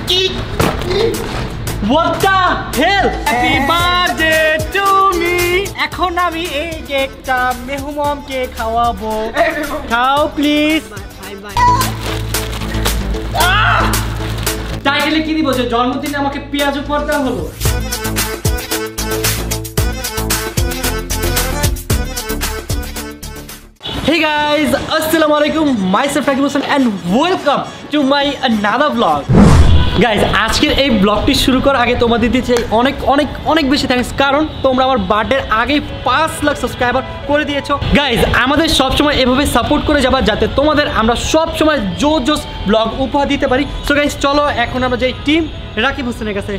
What the hell? Happy birthday to me. এখন আমি এই কেকটা মেহমানকে খাওয়াবো। খাও প্লিজ। টাইটেলে কি দিব যে জন্মদিনে আমাকে পেঁয়াজ উপহার দেওয়া হলো? Hey guys, assalamu alaikum. Myself Rakib Hossain and welcome to my another vlog. Guys, আজকের এই ব্লগটি শুরু করার আগে তোমাদের দিতে চাই অনেক অনেক অনেক বেশি থ্যাঙ্কস, কারণ তোমরা আমার বার্থডের আগে 5 লাখ সাবস্ক্রাইবার করে দিয়েছো। গাইজ, আমাদের সবসময় এভাবে সাপোর্ট করে যাবা যাতে তোমাদের আমরা সবসময় জোস ব্লগ উপহার দিতে পারি। সো গাইজ, চলো এখন আমরা যাই টিম রাকিব হোসেনের কাছে।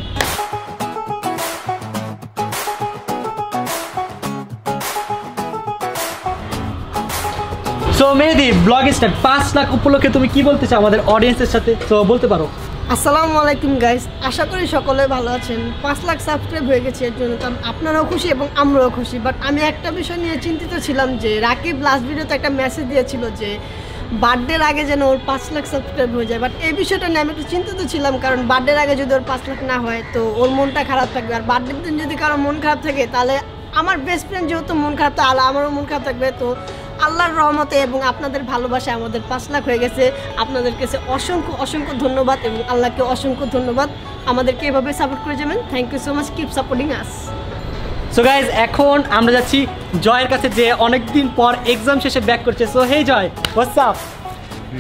সো মেহেদি, ব্লগ স্টার্ট। 5 লাখ উপলক্ষে তুমি কি বলতে চাও আমাদের অডিয়েন্সের সাথে? তো বলতে পারো। আসসালামু আলাইকুম গাইস, আশা করি সকলে ভালো আছেন। 5 লাখ সাবস্ক্রাইব হয়ে গেছে, এর জন্য আপনারাও খুশি এবং আমরাও খুশি। বাট আমি একটা বিষয় নিয়ে চিন্তিত ছিলাম যে রাকিব লাস্ট ভিডিওতে একটা মেসেজ দিয়েছিল যে বার্থডের আগে যেন ওর 5 লাখ সাবস্ক্রাইব হয়ে যায়। বাট এই বিষয়টা নিয়ে আমি একটু চিন্তিত ছিলাম, কারণ বার্থডের আগে যদি ওর 5 লাখ না হয় তো ওর মনটা খারাপ থাকবে। আর বার্থডের দিন যদি কারো মন খারাপ থাকে তাহলে আমার বেস্ট ফ্রেন্ড যেহেতু মন খারাপ, তাহলে আমারও মন খারাপ থাকবে। তো আল্লাহর রহমতে এবং আপনাদের ভালোবাসায় আমাদের 5 লাখ হয়ে গেছে। আপনাদের কাছে অসংখ্য অসংখ্য ধন্যবাদ এবং আল্লাহকে অসংখ্য ধন্যবাদ আমাদেরকে এভাবে সাপোর্ট করে যাবেন। Thank you so much, keep supporting us. So guys, এখন আমরা যাচ্ছি জয়ের কাছে, যে অনেকদিন পর এক্সাম শেষে ব্যাক করছে। সো হেই জয়, হোয়াটস আপ?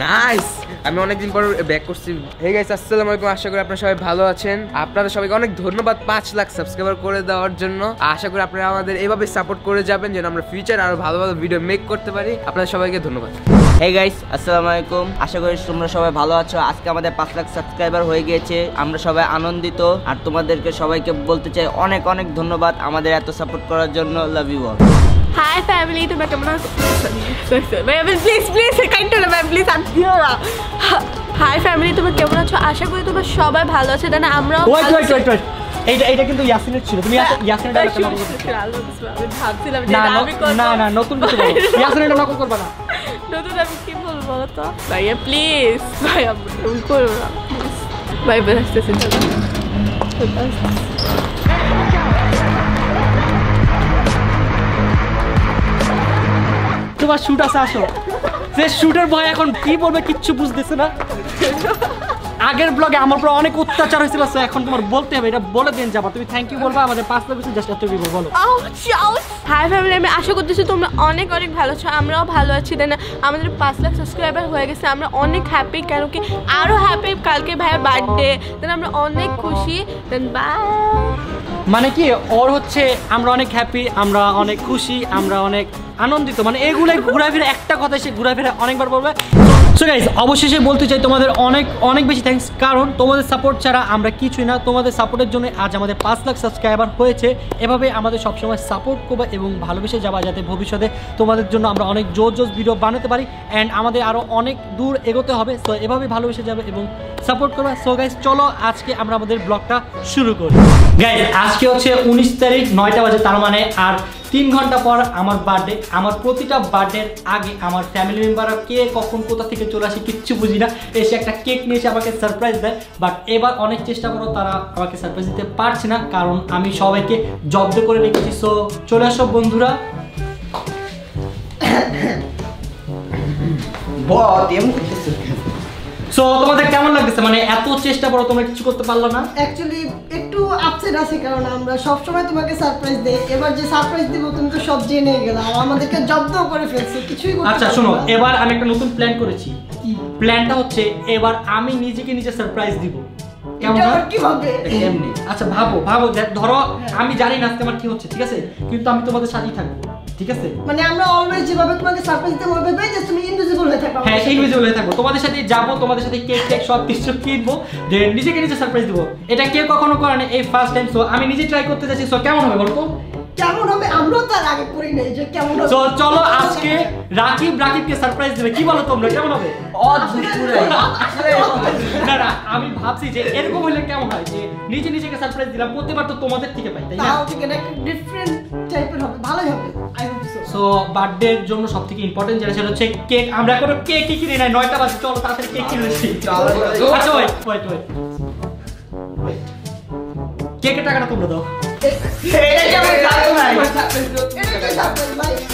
নাইস, আমি অনেকদিন পর ব্যাক করছি। হে গাইস, আসসালামু আলাইকুম। আশা করি আপনারা সবাই ভালো আছেন। আপনাদের সবাইকে অনেক ধন্যবাদ 5 লাখ সাবস্ক্রাইবার করে দেওয়ার জন্য। আশা করি আপনারা আমাদের এইভাবে সাপোর্ট করে যাবেন যেন আমরা ফিউচার আরো ভালো ভালো ভিডিও মেক করতে পারি। আপনাদের সবাইকে ধন্যবাদ। হে গাইস, আসসালামু আলাইকুম। আশা করি তোমরা সবাই ভালো আছো। আজকে আমাদের 5 লাখ সাবস্ক্রাইবার হয়ে গিয়েছে, আমরা সবাই আনন্দিত। আর তোমাদেরকে সবাইকে বলতে চাই অনেক অনেক ধন্যবাদ আমাদের এত সাপোর্ট করার জন্য। Love you all. Hi family, তোমরা কেমন আছো? প্লিজ কাইন্ড না ম্যাম, প্লিজ আর দিও না। হাই ফ্যামিলি, তোমরা কেমন আছো? আশা করি তোমরা সবাই ভালো আছো। তাই না? আমরাও ওয়েট, এইটা কিন্তু ইয়াসিনের ছিল। তুমি ইয়াসিনের ডায়লগটা নকল করছো। আমি ভাবছিলাম যে আমি না নতুন কিছু বলো। ইয়াসিনের নকল করবা না। নতুন আমি কি বলবো বলো তো? ভাইয়া প্লিজ, ভাইয়া ভুল করো না প্লিজ। ভাই বেরাসতেছি না। তোমার শুট আছে, আসো। যে শুটের ভয় এখন কি বলবে কিচ্ছু বুঝতেছে না। আগের ব্লগে আমার উপর অনেক অত্যাচার হয়েছিল, এখন তোমার বলতে হবে, এটা বলে দিন যাবা। তুমি থ্যাংক ইউ বলবা আমাদের 5 লাখ জাস্ট এত বলো। হাই ফ্যামিলি, আমি আশা করতেছি তোমরা অনেক অনেক ভালো আছো, আমরাও ভালো আছি। তাই না? আমাদের 5 লাখ সাবস্ক্রাইবার হয়ে গেছে, আমরা অনেক হ্যাপি। কেন কি আরও হ্যাপি, কালকে ভাইয়ের বার্থডে। দেন আমরা অনেক খুশি। দেন বাই। মানে কি ওর হচ্ছে আমরা অনেক হ্যাপি, আমরা অনেক খুশি, আমরা অনেক আনন্দিত। মানে এগুলো ঘুরাফিরে একটা কথা সে ঘুরাফিরে অনেকবার বলবে। সো গাইস, অবশেষে বলতে চাই তোমাদের অনেক অনেক বেশি থ্যাঙ্কস, কারণ তোমাদের সাপোর্ট ছাড়া আমরা কিছুই না। তোমাদের সাপোর্টের জন্য আজ আমাদের 5 লাখ সাবস্ক্রাইবার হয়েছে। এভাবে আমাদের সবসময় সাপোর্ট করবে এবং ভালোবেসে যাবা যাতে ভবিষ্যতে তোমাদের জন্য আমরা অনেক জোস ভিডিও বানাতে পারি। অ্যান্ড আমাদের আরও অনেক দূর এগোতে হবে। সো এভাবে ভালোবেসে যাবে এবং সাপোর্ট করবে। সো গাইস, চলো আজকে আমরা আমাদের ব্লগটা শুরু করি। গাইস, আজকে হচ্ছে 19 তারিখ 9টা বাজে, তার মানে আর 3 ঘন্টা পর আমার বার্থডে। আমার প্রতিটা বার্থডের আগে আমার ফ্যামিলি মেম্বাররা কে কখন কোথা থেকে চলে আসে কিচ্ছু বুঝি না, এসে একটা কেক নিয়ে এসে আমাকে সারপ্রাইজ দেয়। বাট এবার অনেক চেষ্টা করো, তারা আমাকে সারপ্রাইজ দিতে পারছে না, কারণ আমি সবাইকে জব্দ করে রেখেছি। সো চলে আসো বন্ধুরা। সো তোমাদের কেমন লাগতেছে? মানে এত চেষ্টা করো, তোমরা কিছু করতে পারলো না। অ্যাকচুয়ালি একটু আপসেট আছে, কারণ আমরা সবসময় তোমাকে সারপ্রাইজ দেই। এবার যে সারপ্রাইজ দিব তুমি তো সব জেনে গেলা, আর আমাদেরকে জব্দ করে ফেলছো, কিছুই করতে। আচ্ছা শোনো, এবার আমি একটা নতুন প্ল্যান করেছি। কি প্ল্যানটা হচ্ছে, এবার আমি নিজেকে নিজে সারপ্রাইজ দিব। কেমন কিভাবে? এমনি। আচ্ছা ভাবো ধরো আমি জানি না আজকে আমার কি হচ্ছে, ঠিক আছে, কিন্তু আমি তোমাদের সাথেই থাকবো, ঠিক আছে? মানে আমরা অলওয়েজ যেভাবে তোমাকে সারপ্রাইজ দিতে বলবে যে তুমি ইনভিজিবল হয়ে থাকবে। হ্যাঁ, ইনভিজিবল হয়ে থাকবো, তোমাদের সাথে যাবো, তোমাদের সাথে কেক সব কিছু কিনবো, যে নিজেকে নিজে সারপ্রাইজ দিব। এটা কেউ কখনো করে না, এই ফার্স্ট টাইম। সো আমি নিজে ট্রাই করতে যাচ্ছি। সো কেমন হবে বলতো? কেমন হবে আমরাও তার আগে করি নাই যে কেমন হবে। সো চলো আজকে রাকিবকে সারপ্রাইজ দেবে। কি বলো তোমরা, কেমন হবে? না আমি ভাবছি যে এরকম হলে কেমন হয়, যে নিজেকে সারপ্রাইজ দিলাম, প্রতিবার তো তোমাদের থেকে পাই, তাই না? তাও ঠিক একটা ডিফারেন্ট টাইপের হবে, ভালোই হবে, I hope so. So birthday এর জন্য সবথেকে ইম্পর্টেন্ট যেটা সেটা হচ্ছে কেক। আমরা কোনো কেকই কিনে নাই, 9টা বাজে, চলো তাড়াতাড়ি কেক কিনে আসি। আচ্ছা ওয়েট কেকের টাকাটা তোমরা দাও।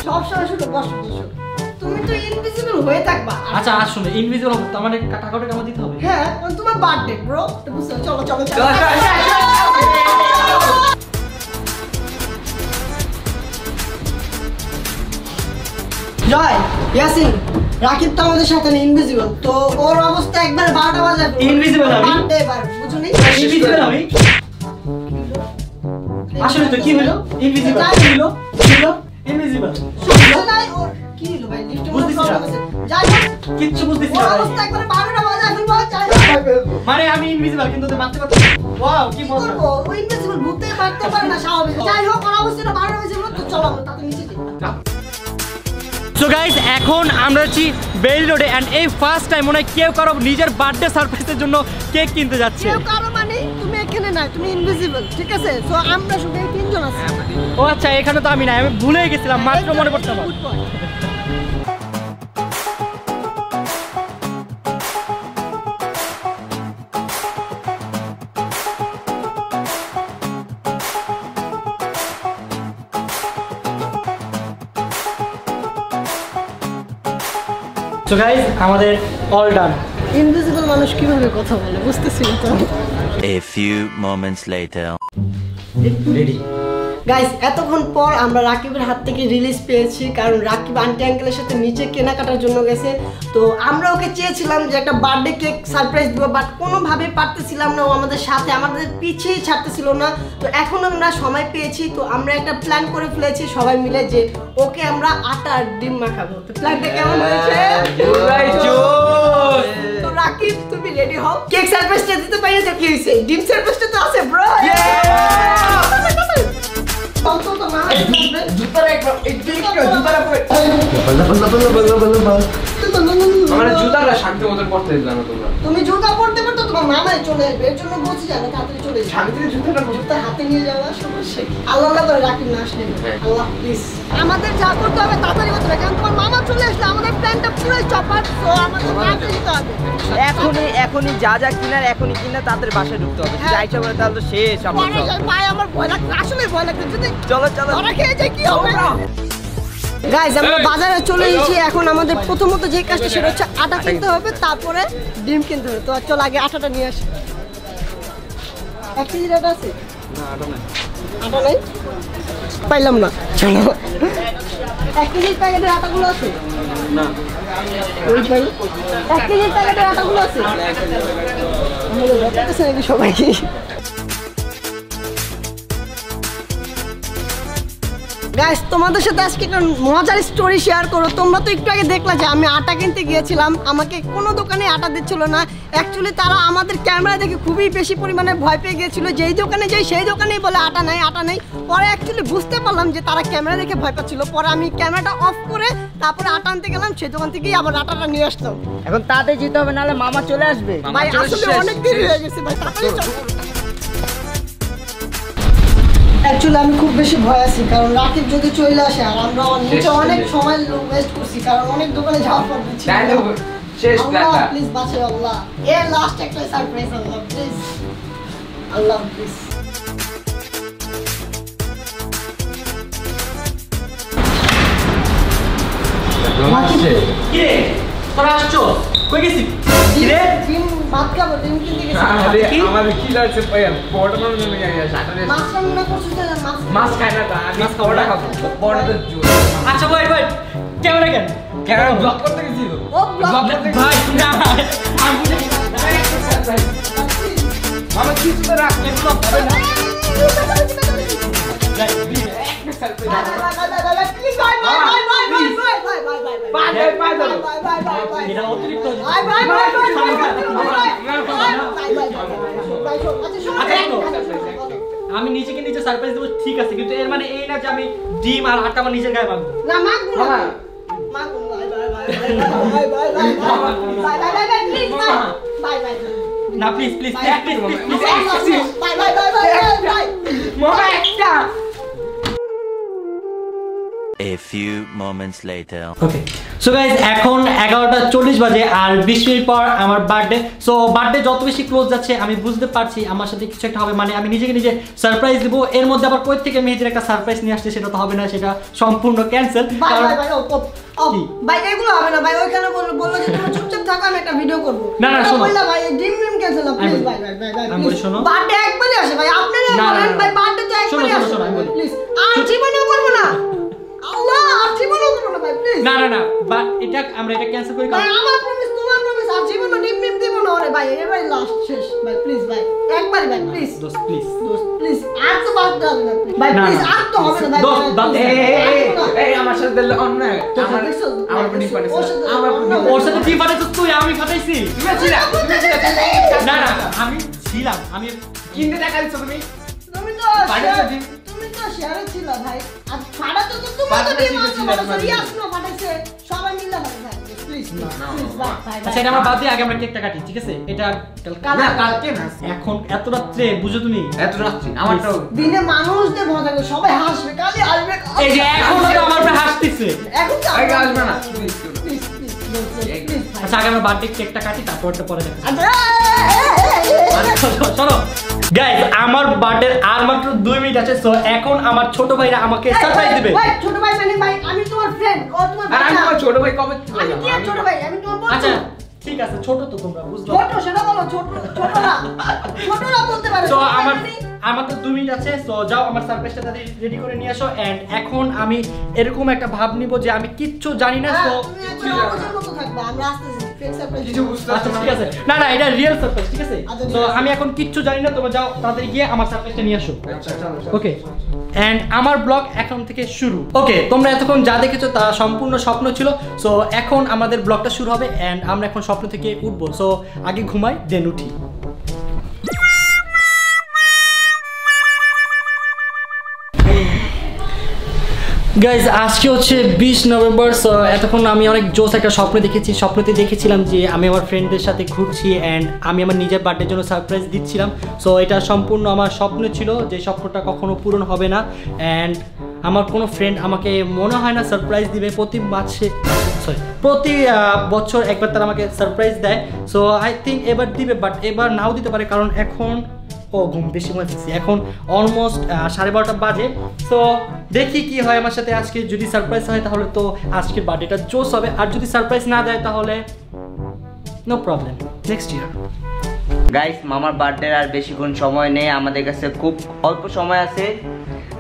সবসময় শুধু বসো বসো, তুমি তো ইনভিজিবল হয়ে থাকবা। আচ্ছা আসুন, ইনভিজিবল হবে তার মানে টাকাটা আমার দিতে হবে। হ্যাঁ তোমার বার্থডে ব্রো, বুঝছো? চলো চলো চলো। জয়, ইয়াসিন, রাকিব তো আমাদের সাথে ইনভিজিবল, তো ওর অবস্থা একবার 12টা বাজে। Invisible আমি? বার্থডে এবার বুঝুনি? ইনভিজিবল আমি? আসলে তো কি হলো? ইনভিজিবল কি হলো? কি হলো? ইনভিজিবল। সমস্যা নাই, ওর কি হলো ভাই? লিফটে বুঝতেছি না। যাই হোক, কিচ্ছু বুঝতেছি ওর না ভাই। অবস্থা একবার 12টা বাজে এখন বল, যাই হোক। মানে আমি ইনভিজিবল কিন্তু তো মারতে পারছি না। ওয়াও কি কি মজা। করবো? ও ইনভিজিবল ভূতে মারতে পারে না, স্বাভাবিক। যাই হোক, ওর অবস্থাটা 12টা বাজে, তো চলো আমরা তাতে নিচে যাই। সো গাইস, এখন আমরা আছি বেইল রোডে এন্ড এই ফার্স্ট টাইম মনে হয় কেউ কারো নিজের বার্থডে সারপ্রাইজের জন্য কেক কিনতে যাচ্ছে। কেউ কারো মানে তুমি এখানে না, তুমি ইনভিজিবল, ঠিক আছে? সো আমরা শুধু এই তিনজন আছি। ও আচ্ছা, এখানে তো আমি নাই, আমি ভুলে গেছিলাম, মাত্র মনে পড়ছে আমার। Good boy. সো গাইস, আমাদের অল ডান। ইনভিজিবল মানুষ কিভাবে কথা বলে বুঝতেছি না তো। A few moments later. Ready. Guys, এতক্ষণ পর আমরা রাকিবের হাত থেকে রিলিজ পেয়েছি, কারণ রাকিব আন্টি আঙ্কেলের সাথে নিচে কেনাকাটার জন্য গেছে। তো আমরা ওকে চেয়েছিলাম যে একটা বার্থডে কেক সারপ্রাইজ দিব, বাট কোনোভাবে পারতেছিলাম না। ও আমাদের সাথে আমাদের পিছিয়ে ছাড়তেছিল না। তো এখন আমরা সময় পেয়েছি, তো আমরা একটা প্ল্যান করে ফেলেছি সবাই মিলে যে ওকে আমরা আটা আর ডিম মাখাবো। তো প্ল্যানটা কেমন হয়েছে? তো রাকিব, তুমি রেডি হও। কেক সারপ্রাইজটা দিতে পারি তো কি হয়েছে? ডিম সারপ্রাইজটা তো আছে ব্রো। আমার জুতাটা শান্তি মতন পড়তে দিলাম না তোমরা। তুমি জুতা পরতে পরতে তোমার মামাই চলে আসবে, এর জন্য বলছি জানো তাড়াতাড়ি চলে যাও। শান্তিতে জুতাটা জুতা হাতে নিয়ে যাওয়া সমস্যা কি? আল্লাহ আল্লাহ করে রাকিব না আসলে, আল্লাহ প্লিজ। আমাদের যা করতে হবে তাড়াতাড়ি করতে হবে, কারণ তোমার মামা চলে আসলে আমাদের প্ল্যানটা পুরোই চপাট। তো আমাদের তাড়াতাড়ি যেতে হবে। এখনই যা যা কিনার এখনই কিনা তাদের বাসায় ঢুকতে হবে। হ্যাঁ। যাইছে বলে তাহলে তো শেষ আমার পরে সব। যাই, ভাই আমার ভয় লাগছে, আসলে ভয় লাগছে। যদি চলো চলো ধরা খেয়ে যায় কি হবে? গাইস, আমরা বাজারে চলে এসেছি। এখন আমাদের প্রথমত যে কাজটা সেটা হচ্ছে আটা কিনতে হবে, তারপরে ডিম কিনতে হবে। তো চল আগে আটাটা নিয়ে আসি। 1 কেজি আটা আছে? না, আটা নাই। পাইলাম না। চলো, 1 কেজির প্যাকেটের আটাগুলো আছে? না। 1 কেজির প্যাকেটের আটাগুলো আছে? আমাদের ব্যাপারটা নাকি সবাই? গাইস, তোমাদের সাথে আজকে একটা মজার স্টোরি শেয়ার করো। তোমরা তো একটু আগে দেখলা যে আমি আটা কিনতে গিয়েছিলাম, আমাকে কোনো দোকানে আটা দিচ্ছিল না। অ্যাকচুয়ালি তারা আমাদের ক্যামেরা দেখে খুবই বেশি পরিমাণে ভয় পেয়ে গিয়েছিল। যেই দোকানে যাই সেই দোকানেই বলে আটা নাই, আটা নাই। পরে অ্যাকচুয়ালি বুঝতে পারলাম যে তারা ক্যামেরা দেখে ভয় পাচ্ছিল। পরে আমি ক্যামেরাটা অফ করে তারপরে আটা আনতে গেলাম, সেই দোকান থেকেই আবার আটাটা নিয়ে আসতাম। এখন তাড়াতাড়ি যেতে হবে, নাহলে মামা চলে আসবে। ভাই আসলে অনেক দেরি হয়ে গেছে ভাই, তাড়াতাড়ি চলো। অ্যাকচুয়ালি আমি খুব বেশি ভয় আছি, কারণ রাকিব যদি চলে আসে আর আমরা নিচে অনেক সময় ওয়েস্ট করছি, কারণ অনেক দোকানে যাওয়ার পর দিচ্ছি। তাই তো শেষ প্ল্যানটা। প্লিজ বাঁচাও আল্লাহ, এ লাস্ট একটা surprise Allah please, Allah please. কি রে, তোরা আসছো? কই গেছি? কি রে? ডিম ভাত খাবো, ডিম কিনতে গেছি। আরে আমার কি লাগছে বড়টা মানে শাটারে মাছ রান্না করছিস না? মাছ খাই না তো আমি বড়টা খাবো বড়টা জুস। আচ্ছা ওয়েট ওয়েট, ক্যামেরা কেন? ক্যামেরা ব্লক করতে গেছিল ও ব্লগ ভাই না, আমি মামা কিছু তো রাখ ব্লক হবে না। এটা অতিরিক্ত হচ্ছে। আমি নিজেকে নিজে সারপ্রাইজ দেবো ঠিক আছে, কিন্তু এর মানে এই না যে আমি ডিম আর আটা আমার নিজের গায়ে মাখবো। না মাগবো না, মাগবো না। Bye bye. না please please please please bye bye bye bye bye. মামা একটা A few moments later. Okay so guys এখন 11:40 বাজে আর 20 মিনিট পর আমার বার্থডে। সো বার্থডে যত বেশি ক্লোজ যাচ্ছে আমি বুঝতে পারছি আমার সাথে কিছু একটা হবে, মানে আমি নিজেকে নিজে সারপ্রাইজ দিব। এর মধ্যে আবার কই থেকে মেহেদির একটা সারপ্রাইজ নিয়ে আসছে, সেটা তো হবে না, সেটা সম্পূর্ণ ক্যান্সেল। ভাই এগুলো হবে না ভাই, ওইখানে বললো যে তুমি চুপচাপ থাকো, আমি একটা ভিডিও করব। না না শোনো ভাই ড্রিম ক্যান্সেল প্লিজ ভাই আমি বলি শোনো, বার্থডে একবারই আসে ভাই, আপনারা বলেন ভাই বার্থডে তো একবারই আসে প্লিজ, আর জীবনেও করব না, আল্লাহ আর জীবনেও করব না ভাই প্লিজ। না না না এটা আমরা এটা ক্যান্সেল করি, ভাই আমার প্রমিস তোমার প্রমিস, আর জীবনে ড্রিম দিব না রে ভাই, এবারে লাস্ট শেষ ভাই প্লিজ ভাই একবারই ভাই প্লিজ দোস্ত প্লিজ প্লিজ আর তো বার্থডে হবে না ভাই প্লিজ, আর তো হবে না ভাই দোস্ত এই আমার সাথে দিলে অন্যায়, আমার পুডিং পাঠিয়েছে, আমার ওর সাথে কি পাঠাইছিস তুই? আমি পাঠাইছি? না না আমি ছিলাম, আমি কিনতে টাকা দিছো তুমি? তুমি তো শেয়ারে ছিল ভাই, আর ফাড়া তো তোমার তো টিম আছে, রিয়াজ নো পাঠাইছে সবাই মিলে ভাই প্লিজ প্লিজ ভাই। আচ্ছা এটা আমার বাদ দিয়ে আগে আমরা কেকটা কাটি, ঠিক আছে? এটা না কালকে না, এখন এত রাত্রে বুঝো তুমি? এত রাত্রি আমারটাও দিনে মানুষদের মজা করে সবাই হাসবে, কালই আসবে, এই যে এখন তো আমার উপরে হাসতেছে। এখন তো আগে আসবে না প্লিজ প্লিজ প্লিজ আচ্ছা আগে আমরা বার্থডে কেকটা কাটি, তারপরটা পরে দেখো। আচ্ছা শোনো গাইস, আমার বার্থডে আর মাত্র 2 মিনিট আছে। সো এখন আমার ছোট ভাইরা আমাকে সারপ্রাইজ দিবে। ভাই ছোট ভাই মানে ভাই আমি তোমার ফ্রেন্ড, ও তোমার আর আমি বাচ্চা, তোমার ছোট ভাই কবে আমি কি আর ছোট ভাই, আমি তোমার বন্ধু। আচ্ছা ঠিক আছে, ছোট তো তোমরা বুঝলো। ছোট সেটা বলো, ছোটরা বলতে পারে। সো আমার তো 2 মিনিট আছে। সো যাও আমার সারপ্রাইজটা তাড়াতাড়ি রেডি করে নিয়ে আসো। এন্ড এখন আমি এরকম একটা ভাব নিব যে আমি কিচ্ছু জানি না। সো তুমি এখন অবুঝের মতো থাকবা, আমরা আসতেছি ফেক সারপ্রাইজ কিছু বুঝতে আচ্ছা ঠিক আছে, না না এটা রিয়েল সারপ্রাইজ, ঠিক আছে? আচ্ছা, তো আমি এখন কিচ্ছু জানি না, তোমরা যাও তাড়াতাড়ি গিয়ে আমার সারপ্রাইজটা নিয়ে আসো। আচ্ছা চলো ওকে এন্ড আমার ব্লগ এখন থেকে শুরু। ওকে তোমরা এতক্ষণ যা দেখেছো তা সম্পূর্ণ স্বপ্ন ছিল। সো এখন আমাদের ব্লগটা শুরু হবে এন্ড আমরা এখন স্বপ্ন থেকে উঠবো। সো আগে ঘুমাই দেন উঠি। গাইজ আজকে হচ্ছে 20 নভেম্বর। সো এতক্ষণ আমি অনেক জোস একটা স্বপ্ন দেখেছি। স্বপ্নতে দেখেছিলাম যে আমি আমার ফ্রেন্ডদের সাথে ঘুরছি অ্যান্ড আমি আমার নিজের বার্থডের জন্য সারপ্রাইজ দিচ্ছিলাম। সো এটা সম্পূর্ণ আমার স্বপ্ন ছিল, যে স্বপ্নটা কখনো পূরণ হবে না। অ্যান্ড আমার কোনো ফ্রেন্ড আমাকে মনে হয় না সারপ্রাইজ দিবে। প্রতি বছর একবার তারা আমাকে সারপ্রাইজ দেয়। সো আই থিঙ্ক এবার দিবে, বাট এবার নাও দিতে পারে, কারণ এখন ঘুম বেশি মনে ফেলছি, এখন অলমোস্ট 12:30 বাজে। সো দেখি কি হয় আমার সাথে আজকে। যদি সারপ্রাইজ হয় তাহলে তো আজকের বার্থডেটা জোস হবে, আর যদি সারপ্রাইজ না দেয় তাহলে no problem, next year. Guys মামার বার্থডে আর বেশিক্ষণ সময় নেই, আমাদের কাছে খুব অল্প সময় আছে।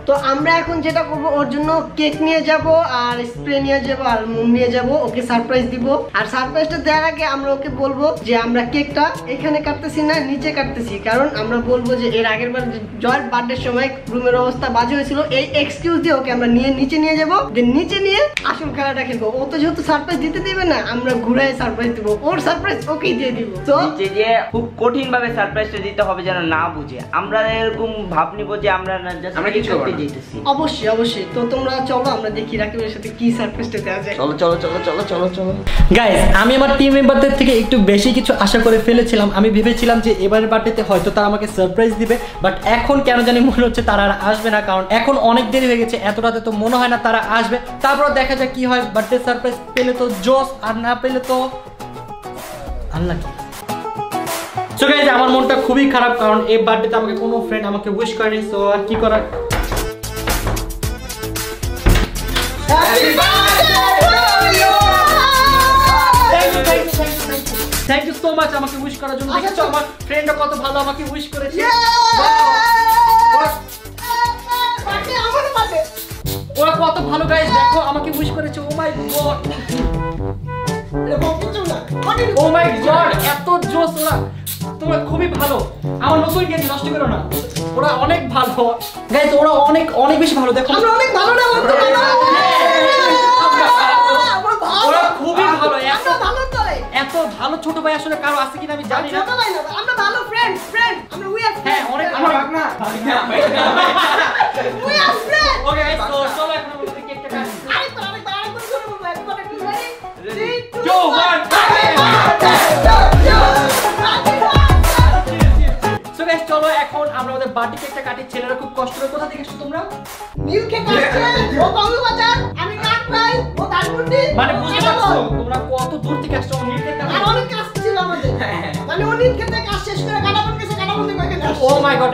তো আমরা এখন যেটা করবো, ওর জন্য কেক নিয়ে যাব আর স্প্রে নিয়ে যাব আর মোম নিয়ে যাব, ওকে সারপ্রাইজ দিব। আর সারপ্রাইজটা দেওয়ার আগে আমরা ওকে বলবো যে আমরা কেকটা এখানে কাটতেছি না, নিচে কাটতেছি। কারণ আমরা বলবো যে এর আগের বার জয়ের বার্থডের সময় রুমের অবস্থা বাজে হয়েছিল, এই এক্সকিউজ দিয়ে ওকে আমরা নিচে নিয়ে যাবো, নিচে নিয়ে আসল খেলাটা খেলবো। ও তো যেহেতু সারপ্রাইজ দিতে দিবে না, আমরা ঘুরে সারপ্রাইজ দিব, ওর সারপ্রাইজ ওকেই দিয়ে দিব। তো নিচে গিয়ে খুব কঠিন ভাবে সারপ্রাইজটা দিতে হবে যেন না বুঝে। আমরা এরকম ভাব নিব যে আমরা আমরা কিছু যেতেছি। অবশ্যই অবশ্যই। তো তোমরা চলো আমরা দেখি রাকিবের সাথে কি সারপ্রাইজটা দেওয়া যায়। চলো চলো চলো চলো চলো চলো গাইস আমি আমার টিম মেম্বারদের থেকে একটু বেশি কিছু আশা করে ফেলেছিলাম। আমি ভেবেছিলাম যে এবারের বার্থডেতে হয়তো তারা আমাকে সারপ্রাইজ দিবে, বাট এখন কেন জানি মনে হচ্ছে তারা আর আসবে না, কারণ এখন অনেক দেরি হয়ে গেছে। এত রাতে তো মনে হয় না তারা আসবে। তারপর দেখা যাক কি হয়। বার্থডে সারপ্রাইজ পেলে তো জোস, আর না পেলে তো আনলাকি। সো গাইস আমার মনটা খুবই খারাপ, কারণ এই বার্থডেতে আমাকে কোনো ফ্রেন্ড আমাকে উইশ করেনি। সো আর কি করার। থ্যাংক ইউ সো মাচ আমাকে উইশ করার জন্য। দেখেছো আমার ফ্রেন্ডটা কত ভালো আমাকে উইশ করেছে। ওরা কত ভালো গাইস, দেখো আমাকে উইশ করেছে। ও মাই গড, ও মাই গড, এত জোস ওরা। তোমরা খুবই ভালো, আমার নতুন গেম নষ্ট করো না। ওরা অনেক ভালো গাইস, ওরা অনেক অনেক বেশি ভালো। দেখো আমরা অনেক ভালো না, ওরা খুবই ভালো। এত ভালো তো এত ভালো ছোট ভাই আসলে কারো আছে কিনা আমি জানি না। ছোট ভাই না, আমরা ভালো ফ্রেন্ড আমরা উই আর হ্যাঁ অনেক আমার ভাগ না we are friend. Okay guys, তো চলো এখন আমরা কেকটা কাটি। আরেকবার শুরু করব, একবার কি রেডি 3 2 1 সো গাইস চলো এখন আমরা আমাদের বার্থডে কেকটা কাটি। ছেলেরা খুব কষ্ট করে। কোথা থেকে এসেছো তোমরা? নীল খেতে আসছে ও কক্সবাজার, আমি কাকরাই, ও ধানমন্ডি। মানে বুঝতে পারছো তোমরা কত দূর থেকে আসছো নীল খেতে? আর অনেক কাজ ছিল আমাদের। মানে ও নীল খেতে কাজ শেষ করে কাটাবন গেছে, কাটাবন থেকে এখানে আসছে। ও মাই গড,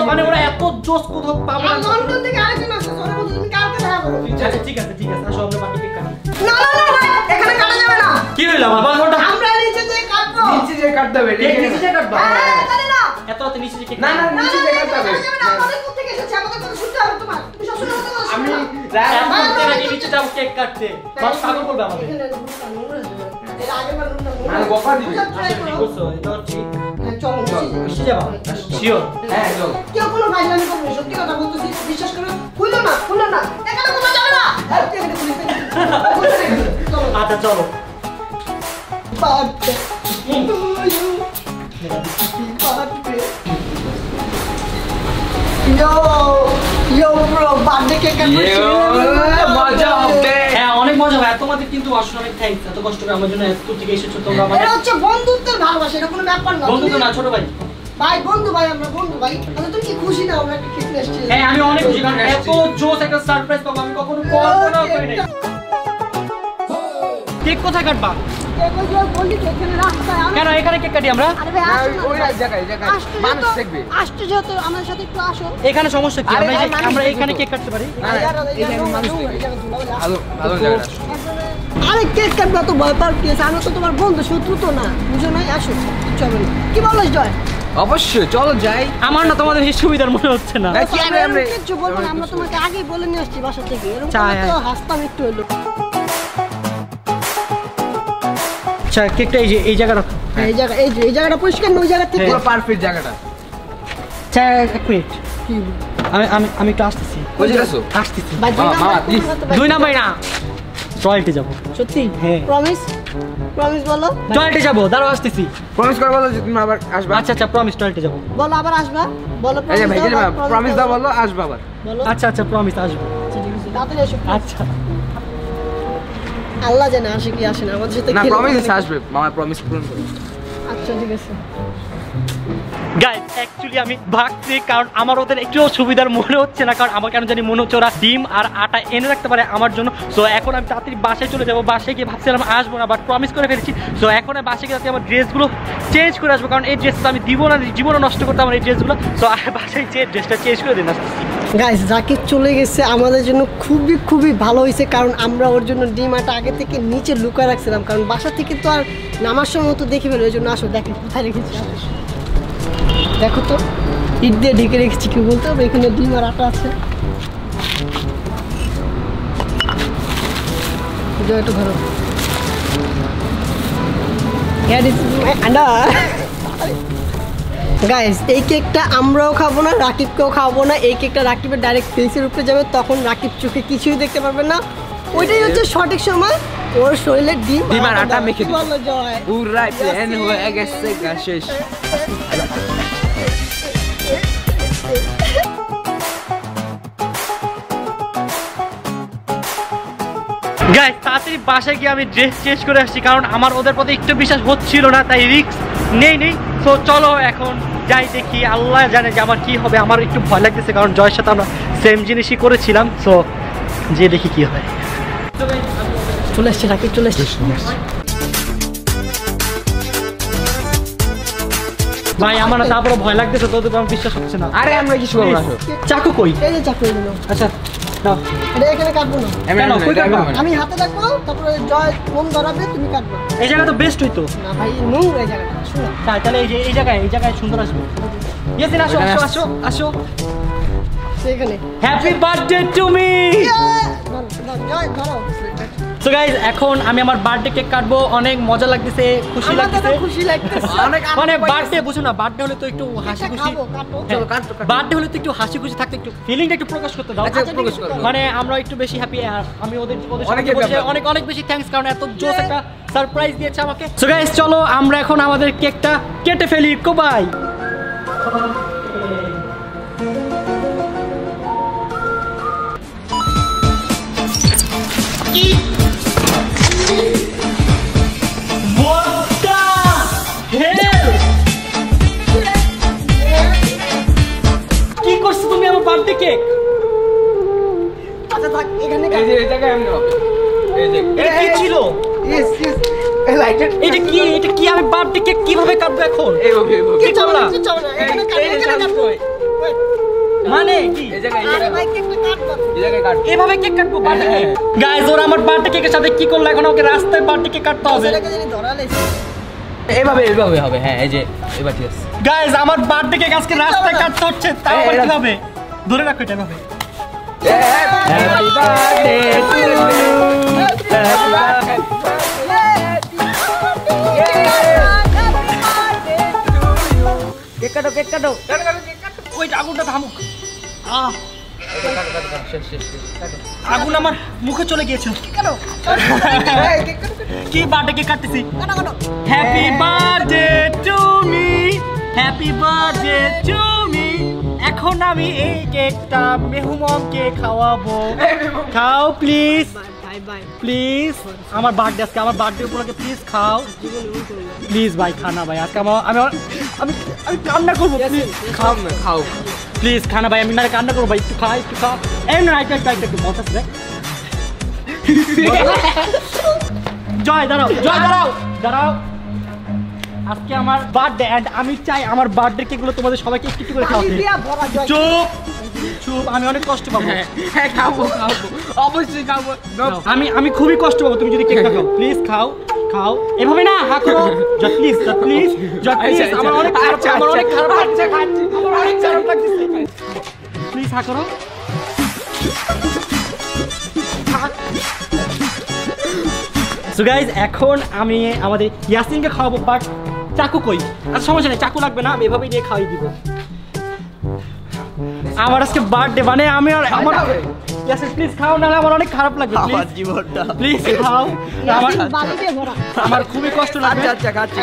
মানে ওরা এত জোস কোথাও পাবো আর না। লন্ডন থেকে আরেকজন আসছে, ওরা বলছে তুমি কালকে দেখা করো। আচ্ছা ঠিক আছে আসো আমরা বার্থডে কেক কাটি। না না না ভাই, এখানে কাটা যাবে না। কি হইলো আমার বাবা? আমরা নিচে যে কাটবো। নিচে যে কাটতে হবে কেক নিচে যে কাটবা? হ্যাঁ, জানি না। এত রাতে নিচে যে কেক না না নিচে যে কাটতে হবে। কাটা যাবে না, আমাদের কোথা থেকে এসেছে, আমাদের কথা শুনতে হবে তোমার। তুমি সবসময় কথা বলো। আমি এখন থেকে নিচে যাবো কেক কাটতে। বাস পাগল করবে আমাদের। এখানে রুমটা নোংরা হয়ে যাবে। এর আগের বার রুমটা নোংরা। আর বকা দিবি। try ঠিক করো। বলছো, এটা ঠিক। হ্যাঁ, চলো নিচে যাবা? শিওর? হ্যাঁ চল। কেউ কোনো ভাইলামি করবে না, সত্যি কথা বলতেছি, বিশ্বাস করো। খুলো না এখানে কোথাও যাবে না। এই, তুই এখানে খুলিস না। চলো আচ্ছা চলো। বার্থডে ইয়ো ব্রো, বার্থডে কেক মজা হবে। হ্যাঁ অনেক মজা হয়। তোমাদের কিন্তু আসলে অনেক থ্যাঙ্কস, এত কষ্ট করে আমার জন্য এত থেকে এসেছো তোমরা। মানে এটা হচ্ছে বন্ধুত্বের ভালোবাসা, এটা কোনো ব্যাপার না। বন্ধু তো না, ছোট ভাই। ভাই বন্ধু ভাই, আমরা বন্ধু ভাই। আচ্ছা তুমি কি খুশি না আমরা একটা কেক এসেছি? হ্যাঁ আমি অনেক খুশি, কারণ এত জোস একটা সারপ্রাইজ পাবো আমি কখনো কল্পনাও করি নাই। কেক কোথায় কাটবা? কেক ওই যে বললি তো এখানে রাস্তায় আমরা। কেন এখানে কেক কাটি আমরা? আরে ভাই না, আসো না। ওই জায়গায় মানুষ দেখবে। আসতে যেহেতু আমাদের সাথে একটু আসো। এখানে সমস্যা কি? আরে আমরা ভাই, মানুষ আমরা দেখবে এখানে তো। কেক কাটতে পারি? ভালো জায়গা। আরে কেক কাটবা তো ভয় পাওয়ার কি আছে? আমি তো তোমার বন্ধু, শত্রু তো না, বুঝো নাই? আসো চলো না। কি বলিস জয়? অবশ্যই চলো যাই। আমার না তোমাদের এই সুবিধার মনে হচ্ছে না। হ্যাঁ, কি আমরা আমরা কিচ্ছু বলবো না, আমরা তোমাকে আগেই বলে নিয়ে আসছি বাসা থেকে। এরকম চাই, করলে তো হাসতাম একটু হলো। আচ্ছা কেকটা এই জায়গা রাখো। এই জায়গাটা পরিষ্কার না, ওই জায়গা থেকে পুরো পারফেক্ট জায়গাটা। আচ্ছা এক মিনিট, কি আমি একটু আসতেছি। বুঝে গেছো? আসতেছি। ভাই, দুই মামা, নাম্বার please। করতে পারবে? দুই নাম্বার না, টয়লেটে যাবো। সত্যি? হ্যাঁ। প্রমিস বলো। টয়লেটে যাবো, দাঁড়াও আসতেছি। প্রমিস করে বলো যে তুমি আবার আসবে। আচ্ছা প্রমিস, টয়লেটে যাবো। বলো আবার আসবা, বলো এই যে ভাই promise দাও, প্রমিস দাও বলো আসবে আবার। বলো। আচ্ছা প্রমিস আসবো। আচ্ছা, ঠিক আছে, তাড়াতাড়ি এসো। আচ্ছা আল্লাহ জানে আসে কি আসে না, আমাদের সাথে না খেলে প্রমিস অনেক- আসবে, মামা প্রমিস পূরণ করো। আচ্ছা ঠিক আছে। গাইস অ্যাকচুয়ালি আমি ভাগছি, কারণ আমার ওদের একটু সুবিধার মনে হচ্ছে না, কারণ আমার কেন জানি মনে হচ্ছে ওরা ডিম আর আটা এনে রাখতে পারে আমার জন্য। সো এখন আমি তাড়াতাড়ি বাসায় চলে যাবো। বাসায় গিয়ে ভাবছিলাম আসবো না, বাট প্রমিস করে ফেলেছি। সো এখন আমি বাসায় গিয়ে আমার ড্রেসগুলো চেঞ্জ করে আসবো, কারণ এই ড্রেসটা আমি দিব না, জীবনে নষ্ট করতে আমার এই ড্রেসগুলো। সো বাসায় যে ড্রেসটা চেঞ্জ করে দিন আসতেছি। গাইস রাকিব চলে গেছে, আমাদের জন্য খুবই ভালো হয়েছে, কারণ আমরা ওর জন্য ডিম আটা আগে থেকে নিচে লুকায় রাখছিলাম, কারণ বাসা থেকে তো আর নামার সময় তো দেখে ফেলো। ওই জন্য আসো, দেখি কোথায় রেখেছি। দেখো তো, ইট দিয়ে ঢেকে রেখেছি, কি বলতে হবে, এখানে ডিম আর আটা আছে। একটু ধরো। গাইস এই কেকটা আমরাও খাবো না, রাকিবকেও খাবো না। এই কেকটা রাকিবের ডাইরেক্ট ফেসের উপরে যাবে, তখন রাকিব চোখে কিছুই দেখতে পারবে না। ওইটাই হচ্ছে সঠিক সময় ওর শরীরে ডিম আর আটা মেখে কি বলো জয়? পুরা প্ল্যান হয়ে গেছে গা শেষ। গাইস তাড়াতাড়ি বাসায় গিয়ে আমি ড্রেস চেঞ্জ করে আসছি, কারণ আমার ওদের প্রতি একটু বিশ্বাস হচ্ছিল না, তাই রিস্ক নেই। সো চলো এখন যাই, দেখি আল্লাহ জানে যে আমার কি হবে। আমার একটু ভয় লাগতেছে, কারণ জয়ের সাথে আমরা সেম জিনিসই করেছিলাম। সো যে দেখি কি হয়। চলে এসছে রাকিব, চলে এসছে। ভাই আমার না তারপরে ভয় লাগতেছে, তোদের আমার বিশ্বাস হচ্ছে না। আরে আমরা কিছু বলবো না। চাকু কই? এই যে চাকরি দিল। আচ্ছা নাও। এটা এখানে কাটবো না, কেন? কই কাটবা? আমি হাতে রাখবো, তারপরে জয় মন ধরাবে, তুমি কাটবা। এই জায়গা তো বেস্ট হইতো। না ভাই, নোংরা এই জায়গাটা, শোনো। তাহলে এই জায়গায় সুন্দর আসবে। ইয়াসিন আসো। সেখানে হ্যাপি বার্থডে টু মি। জয় ধরো। সো গাইস এখন আমি আমার বার্থডে কেক কাটবো। অনেক মজা লাগতেছে, খুশি লাগতেছে। খুশি লাগতেছে অনেক মানে বার্থডে বুঝো না, বার্থডে হলে তো একটু হাসি খুশি। খাবো, কাটো। চলো কাটো। বার্থডে হলে তো একটু হাসি খুশি থাকতে, একটু ফিলিংটা একটু প্রকাশ করতে দাও। আচ্ছা, প্রকাশ করো। মানে আমরা একটু বেশি হ্যাপি। আর আমি ওদের অনেক happy আমরা। অনেক বেশি থ্যাঙ্কস, কারণ এত জোস একটা সারপ্রাইজ দিয়েছে আমাকে। সো গাইস চলো আমরা এখন আমাদের কেকটা কেটে ফেলি। কোবাই What the hell? এই যে এই জায়গায় এমনি হবে এই যে এটা কি ছিল? ইয়েস ইয়েস এই লাইটার এটা কি আমি বার্থডে কেক কিভাবে কাটবো এখন? এই ওকে কি করলা? মানে কি? এই জায়গায় ভাই কেকটা কাটবা এই জায়গায় কাট এভাবে কেক কাটবো বার্থডে কেক? গাইস ওরা আমার বার্থডে কেকের সাথে কি করলো এখন? ওকে রাস্তায় বার্থডে কেক কাটতে হবে। ছেলেকে যদি ধরা লাইছে এইভাবে এইভাবে হবে হ্যাঁ এই যে এবার ঠিক আছে গাইস আমার বার্থডে কেক আজকে রাস্তায় কাটতে হচ্ছে, তাও আবার কিভাবে? ধরে রাখো এটা এভাবে। Happy birthday to you cake কাটো কেক কাটো। ওই আগুনটা থামুক। আগুন আমার মুখে চলে গিয়েছিল। কি বার্থডে কেক কাটতেছি? Happy birthday to me, happy birthday to me. এখন আমি এই কেকটা মেহমানকে খাওয়াবো। খাও প্লিজ বাই বাই প্লিজ। আমার বার্থডে আজকে, আমার বার্থডে উপলক্ষে প্লিজ খাও প্লিজ ভাই। খানা ভাই আজকে আমি আমি আমি কান্না করবো প্লিজ। খাও না খাও প্লিজ খানা ভাই, আমি না কান্না করবো ভাই। একটু খা একটু খা। এই না একটু বসাস রে। জয় দাঁড়াও, জয় দাঁড়াও দাঁড়াও। আজকে আমার বার্থডে এন্ড আমি চাই আমার বার্থডে কেকগুলো তোমাদের সবাইকে একটু একটু করে খাওয়াতে। চুপ চুপ, আমি অনেক কষ্ট পাবো। হ্যাঁ খাবো খাবো অবশ্যই খাবো আমি খুবই কষ্ট পাবো তুমি যদি কেকটা খাও। প্লিজ খাও খাও, এভাবে না হা করো। জয় প্লিজ প্লিজ জয় প্লিজ। আমার অনেক খারাপ, আমার অনেক খারাপ লাগছে, আমার অনেক খারাপ লাগছে। প্লিজ হা করো। সো গাইজ এখন আমি আমাদের ইয়াসিনকে খাওয়াবো, বাট চাকু কই? আচ্ছা সমস্যা নেই, চাকু লাগবে না, আমি এভাবেই দিয়ে খাওয়াই দিব। আমার আজকে বার্থডে, মানে আমি আর আমার ইয়াসিন প্লিজ খাও, নাহলে আমার অনেক খারাপ লাগবে। আমার জীবনটা প্লিজ খাও, আমার খুবই কষ্ট লাগবে। আচ্ছা খাচ্ছি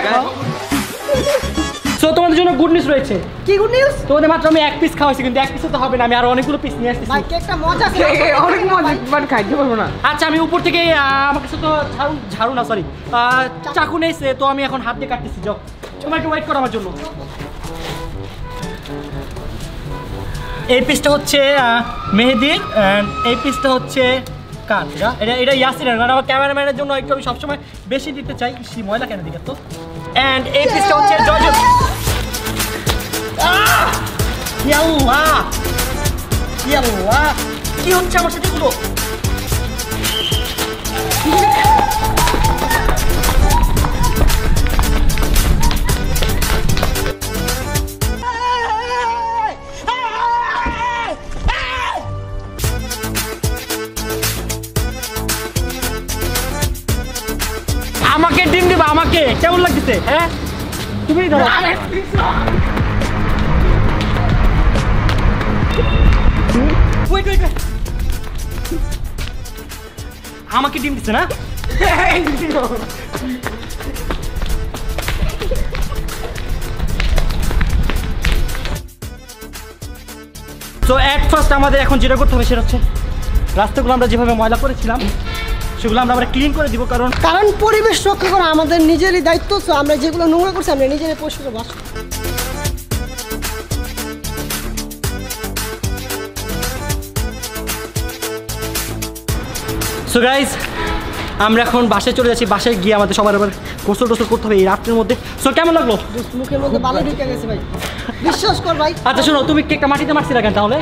সো তোমাদের জন্য গুড নিউজ রয়েছে। কি গুড নিউজ তোমাদের মাত্র আমি এক পিস খাওয়াইছি, কিন্তু এক পিসে তো হবে না, আমি আরো অনেকগুলো পিস নিয়ে আসতেছি। ভাই কেকটা মজা ছিল অনেক মজা বাট খাইতে পারবো না আচ্ছা আমি উপর থেকে আমার কাছে তো ঝাড়ু না সরি চাকু নেইছে, তো আমি এখন হাত দিয়ে কাটতেছি। যাও তোমার একটু ওয়েট করো আমার জন্য। এই পিসটা হচ্ছে মেহেদির, এই পিসটা হচ্ছে কার? এটা এটা ইয়াসিনের, কারণ আমার ক্যামেরাম্যানের জন্য একটু আমি সবসময় বেশি দিতে চাই। সে ময়লা কেন দিকে তো। অ্যান্ড এই পিসটা হচ্ছে জয়। ইয়াল্লাহ ইয়াল্লাহ, কি হচ্ছে আমার সাথে এগুলো? আমাকে ডিম দিবা, আমাকে কেমন লাগতেছে? হ্যাঁ তুমি ধরো। Wait, wait, wait. আমাকে ডিম দিচ্ছে না? তো এট ফার্স্ট আমাদের এখন যেটা করতে হবে সেটা হচ্ছে রাস্তাগুলো আমরা যেভাবে ময়লা করেছিলাম সেগুলো আমরা আবার ক্লিন করে দিব, কারণ পরিবেশ রক্ষা করা আমাদের নিজেরই দায়িত্ব। তো আমরা যেগুলো নোংরা করছি আমরা নিজেরাই পরিষ্কার করবো। সো গাইজ আমরা এখন বাসায় চলে যাচ্ছি। বাসায় গিয়ে আমাদের সবার আবার গোসল টোসল করতে হবে এই রাত্রের মধ্যে। সো কেমন লাগলো? মুখের মধ্যে বালি ঢুকে গেছে ভাই, বিশ্বাস কর ভাই। আচ্ছা শোনো, তুমি কেকটা মাটিতে মারছিলে কেন তাহলে?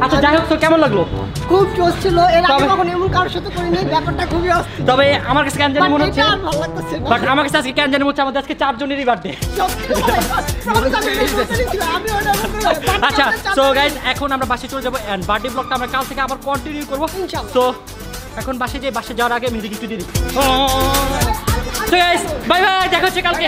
আচ্ছা যাই হোক, তো কেমন লাগলো? খুব জোশ ছিল, এর আগে তবে- কখনো এমন কারোর সাথে করিনি, ব্যাপারটা খুবই অস্থির। তবে আমার কাছে কেন জানি মনে হচ্ছে, এটা আর ভালো লাগতেছে না। বাট আমার কাছে আজকে কেন জানি মনে হচ্ছে আমাদের আজকে 4 জনেরই বার্থডে। সত্যি ভাই, আমি ওটা আচ্ছা সো গাইজ এখন আমরা বাসায় চলে যাবো, এন্ড বার্থডে ব্লগটা আমরা কাল থেকে আবার কন্টিনিউ করবো। ইনশাআল্লাহ। তো এখন বাসায় যাওয়ার আগে মেহেদি একটু দিয়ে দিই। সো গাইজ বাই বাই, দেখা হচ্ছে কালকে।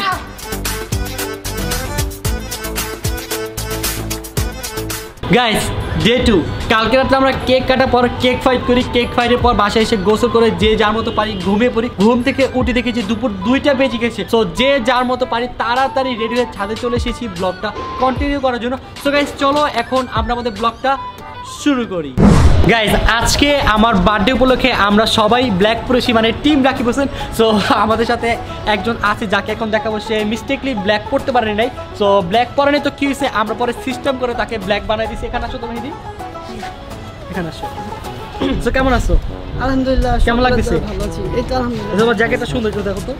গাইস ডে 2, কালকে রাতে আমরা কেক কাটার পর কেক ফাইট করি, কেক ফাইটের পর বাসায় এসে গোসল করে যে যার মতো পারি ঘুমিয়ে পড়ি। ঘুম থেকে উঠে দেখেছি দুপুর 2টা বেজে গেছে। সো যে যার মতো পারি তাড়াতাড়ি রেডি হয়ে ছাদে চলে এসেছি ব্লগটা কন্টিনিউ করার জন্য। সো গাইস চলো এখন আমরা আমাদের ব্লগটা শুরু করি। গাইজ আজকে আমার বার্থডে উপলক্ষে আমরা সবাই ব্ল্যাক পরেছি, মানে টিম রাকিব হোসেন। সো আমাদের সাথে একজন আছে যাকে এখন দেখাবো, সে মিস্টেকলি ব্ল্যাক পড়তে পারেনি নাই। সো ব্ল্যাক পরেনি তো কি হয়েছে, আমরা পরে সিস্টেম করে তাকে ব্ল্যাক বানাই দিছি। এখানে আসো তুমি দিদি, এখানে আসো। সো কেমন আছো? আলহামদুলিল্লাহ কেমন লাগতেছে? ভালো আছি এই তো আলহামদুলিল্লাহ তোমার জ্যাকেটটা সুন্দর, একটু দেখো তো।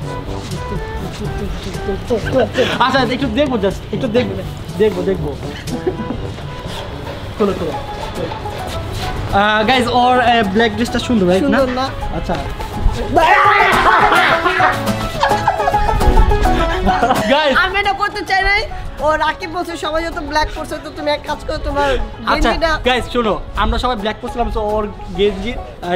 আচ্ছা একটু দেখবো, জাস্ট একটু দেখবো খোলো গাইজ। ওর ব্ল্যাক ড্রেসটা সুন্দর, রাইট না? সুন্দর না? আচ্ছা গাইজ, আমি এটা করতে চাই নাই। ও রাকিব বলছে সবাই যত ব্ল্যাক করছে, তো তুমি এক কাজ করো, তোমার আচ্ছা গেঞ্জিটা গাইজ শোনো, আমরা সবাই ব্ল্যাক পরছিলাম, তো ওর গেঞ্জি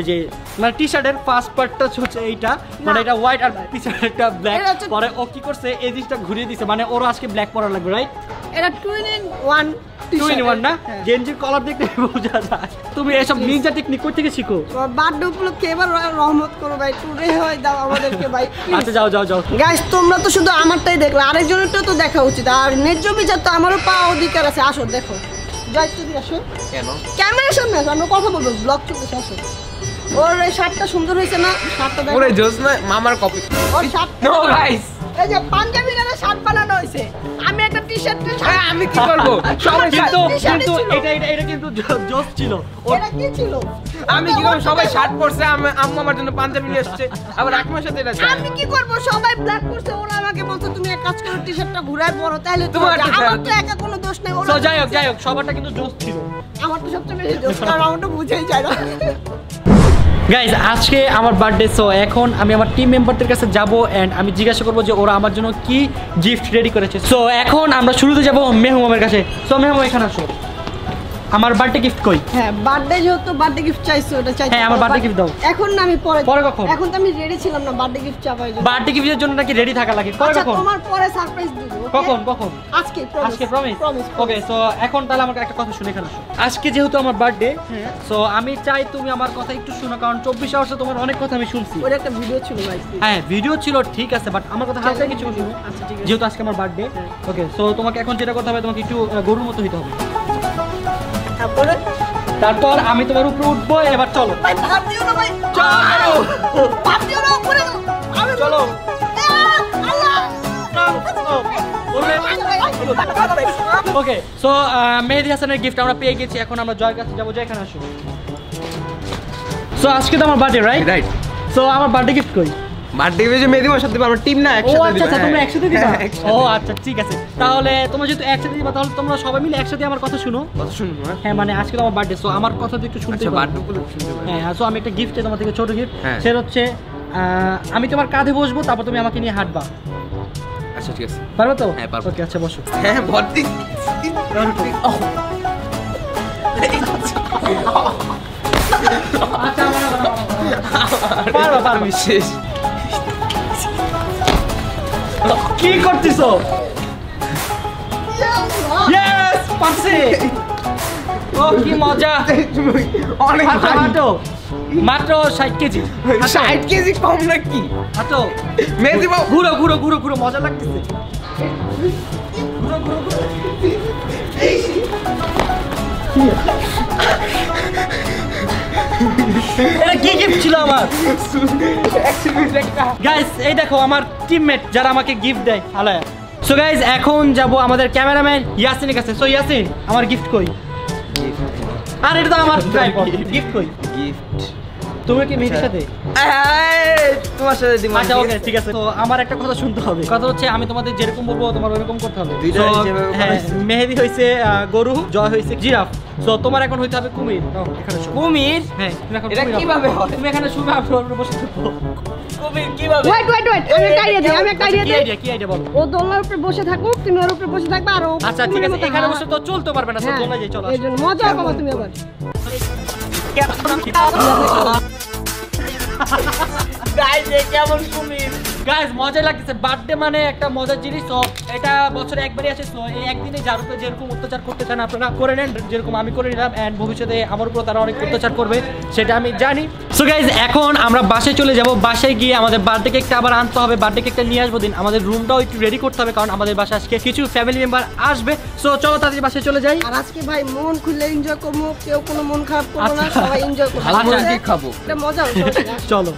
যে মানে টি শার্টের ফার্স্ট পার্টটা হচ্ছে এইটা, মানে এটা হোয়াইট আর টি শার্টটা ব্ল্যাক। এটা হচ্ছে- পরে ও কি করছে, এই জিনিসটা ঘুরিয়ে দিছে, মানে ওরও আজকে ব্ল্যাক পরা লাগবে, রাইট? এটা 2 in 1 2-in-1 না? হ্যাঁ। গেঞ্জির কলার দেখতে বোঝা যায়। তুমি এসব নিনজা টেকনিক কোথা থেকে শিখো? বার্থডে উপলক্ষে এবার রহমত করো ভাই, একটু রেহাই দাও আমাদেরকে ভাই। আচ্ছা যাও। গাইস তোমরা তো শুধু আমারটাই দেখলা, আরেকজনেরটা তো দেখা উচিত। আর ন্যায্য বিচার তো আমারও পাওয়া অধিকার আছে। আসো দেখো, জয় তুমি আসো, কেন? ক্যামেরার সামনে আসো, আমরা কথা বলবো, ব্লগ চলতেছে। আসো, ওর এই শার্টটা সুন্দর হয়েছে না? শার্টটা দেখো, ওরে জোস না, মামার কপি। ওর শার্ট নো গাইস, এই যে পাঞ্জাবি গালে শার্ট বানানো হয়েছে, আমি একটা টি শার্ট আমি কি করব? সবাই কিন্তু টি-শার্টই কিন্তু ছিল। এটা কিন্তু জোস ছিল। এটা কি ছিল? আমি কি করব? সবাই শার্ট পরছে, আম্মু আমার জন্য পাঞ্জাবি নিয়ে আসছে, আবার আকমার সাথে এটা যায়। আমি কি করব? সবাই ব্ল্যাক করছে, ওরা আমাকে বলছে তুমি এক কাজ করো, টি শার্টটা ঘুরায় পরো, তাহলে তোমার তোমার তো আমার তো একা কোনো দোষ নাই। তো যাই হোক সবারটা কিন্তু জোস ছিল। আমার তো সবচেয়ে বেশি দোষ, কারণ আমারটা বুঝেই যায় না। গাইজ আজকে আমার বার্থডে, সো এখন আমি আমার টিম মেম্বারদের কাছে যাব এন্ড আমি জিজ্ঞাসা করবো যে ওরা আমার জন্য কি গিফট রেডি করেছে। সো এখন আমরা শুরুতে যাব মেহমামের কাছে। সো মেহমাম এখানে আসো, আমার বার্থডে গিফট কই? হ্যাঁ, বার্থডে যেহেতু বার্থডে গিফট চাইছো, ওটা চাইছো। হ্যাঁ, আমার birthday gift দাও। এখন না, আমি পরে পরে কখন? এখন তো আমি রেডি ছিলাম না বার্থডে গিফট চাপার জন্য। বার্থডে গিফটের জন্য নাকি রেডি থাকা লাগে? কবে আচ্ছা, কখন? তোমার পরে সারপ্রাইজ দিব। okay? কখন? আজকে আজকে প্রমিস? প্রমিস। ওকে, সো এখন তাহলে আমাকে একটা কথা শুনে এখানে আসো। আজকে যেহেতু আমার বার্থডে, সো আমি চাই তুমি আমার কথা একটু শোনো, কারণ 24 আওয়ার্সে তোমার অনেক কথা আমি শুনছি। ওর একটা ভিডিও ছিল ভাই। হ্যাঁ ভিডিও ছিল, ঠিক আছে, বাট আমার কথা হালকা কিছু শুনো। আচ্ছা ঠিক আছে। যেহেতু আজকে আমার বার্থডে, ওকে, সো তোমাকে এখন যেটা করতে হবে, তোমাকে একটু গরুর মতো হইতে হবে। তারপর আমি তোমার উপরে উঠবো, এবার চলো। ভাই ভাব দিও না ভাই। চলো ভাব দিও না উপরে। আমি চলো। আল্লাহ। ওকে, সো মেহেদি হাসানের গিফট আমরা পেয়ে গেছি, এখন আমরা জয়ের কাছে যাবো। জয়, এখানে আসো। সো আজকে তো আমার বার্থডে, রাইট? রাইট। সো আমার বার্থডে গিফট কই? বার্থডে গিফট মেহেদি আমার সাথে আমরা টিম না, ও একসাথে আচ্ছা আচ্ছা, তোমরা একসাথে দিবা? হ্যাঁ, একসাথে। ও আচ্ছা ঠিক আছে, তাহলে তোমরা যেহেতু একসাথে দিবা, তাহলে তোমরা সবাই মিলে একসাথে আমার কথা শুনো। কথা শুনুন। হ্যাঁ মানে আজকে তো আমার বার্থডে, সো আমার কথা তো একটু শুনতে আচ্ছা, হবে। বার্থডে উপলক্ষে শুনতে পারি। হ্যাঁ, সো আমি একটা গিফট চাই তোমার থেকে, ছোট গিফট। হ্যাঁ। সেটা হচ্ছে আমি তোমার কাঁধে বসবো, তারপর তুমি আমাকে নিয়ে হাঁটবা, আচ্ছা ঠিক আছে। পারবে তো? হ্যাঁ, পারবো। ওকে, আচ্ছা বসো। হ্যাঁ ভর্তি। আচ্ছা পারবা। শেষ। কি করতেছো? ইয়েস, পারছি। ও কি মজা। অনেক হাঁটো মাত্র 60 কেজি। 60 কেজি কম নাকি? হাঁটো, মেহেদি বাবু ঘুরো, মজা লাগতেছে। ঘুরো। এটা কি গিফট ছিল আমার? গাইস এই দেখো আমার টিমমেট যারা আমাকে গিফট দেয়, আলায়া। সো গাইস এখন যাব আমাদের ক্যামেরাম্যান ইয়াসিনের কাছে। সো ইয়াসিন, আমার গিফট কই? আর এটা তো আমার ট্রাইপড। গিফট কই? গিফট তুমি কি মেহেদির সাথে? তোমার সাথে দিব। আচ্ছা ওকে ঠিক আছে। তো আমার একটা কথা শুনতে হবে, কথা হচ্ছে আমি তোমাদের যেরকম বলবো তোমার ওরকম করতে হবে। দুইটা So, যেভাবে হ্যাঁ, করাইছি। মেহেদি হইছে গরু, জয় হইছে জিরাফ। সো তোমার এখন হইতে হবে কুমির। নাও, এখানে এসো। কুমির? হ্যাঁ, তুমি এখন এটা কুমির হও। কিভাবে হয়? তুমি এখানে শুবে আপনি বসে থাকো। কুমির কিভাবে? ওয়েট আমি একটা আইডিয়া দিই, আচ্ছা, কি আইডিয়া বলো? ও দোলনার উপরে বসে থাকুক, তুমি ওর উপরে বসে থাকবে, আর ও আচ্ছা ঠিক আছে, এখানে বসে তো চলতে পারবে না, সব হ্যাঁ, দোলনা যাই, চলো এই জন্য মজা পাবো তুমি আবার। গাইস কেমন কুমির? গাইস মজা লাগতেছে, বার্থডে মানে একটা মজার জিনিস। তো এটা বছরে একবারই আসে, তো এই একদিনে যার উপরে যেরকম অত্যাচার করতে চান আপনারা করে নেন, যেরকম আমি করে নিলাম। এন্ড ভবিষ্যতে আমার উপর তারা অনেক অত্যাচার করবে, সেটা আমি জানি। সো গাইস এখন আমরা বাসায় চলে যাব। বাসায় গিয়ে আমাদের বার্থডে কেকটা আবার আনতে হবে, বার্থডে কেকটা নিয়ে আসবো। দিন আমাদের রুমটাও একটু রেডি করতে হবে, কারণ আমাদের বাসায় আজকে কিছু ফ্যামিলি মেম্বার আসবে। সো চলো তাড়াতাড়ি বাসায় চলে যাই। আর আজকে ভাই মন খুলে এনজয় করবো, কেউ কোনো মন খারাপ করবো না, আচ্ছা। সবাই এনজয় করবো। আচ্ছা। কেক খাবো। এটা মজা হচ্ছে। চলো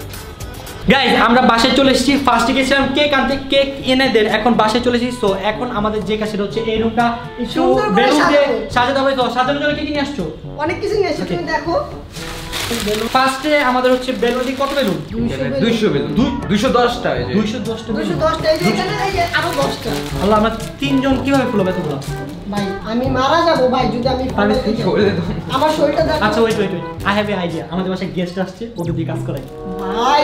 গাইস আমরা বাসায় চলে এসেছি। ফার্স্টে গেছিলাম কেক আনতে, কেক এনে দেন, এখন বাসায় চলে এসেছি। সো এখন আমাদের যে কাজটা হচ্ছে এই রুমটা একটু সুন্দর করে বেলুন দিয়ে সাজাবো। সাজাতে হবে। তো সাজানোর জন্য কি কি নিয়ে আসছো? অনেক কিছু নিয়ে এসেছি, তুমি দেখো। ফার্স্টে আমাদের হচ্ছে বেলুন কত বেলুন? 200 বেলুন 210টা এই যে 210টা বেলুন। 210টা এই যে এখানে এই যে আরো 10টা। আল্লাহ আমরা তিনজন কিভাবে ফুলাবো এতগুলো? ভাই আমি মারা যাবো ভাই যদি আমি আমি করে দাও। আমার শরীরটা দেখ। আচ্ছা wait I have a idea. আমাদের বাসায় গেস্ট আসছে, ওদের দিয়ে কাজ করাই। ভাই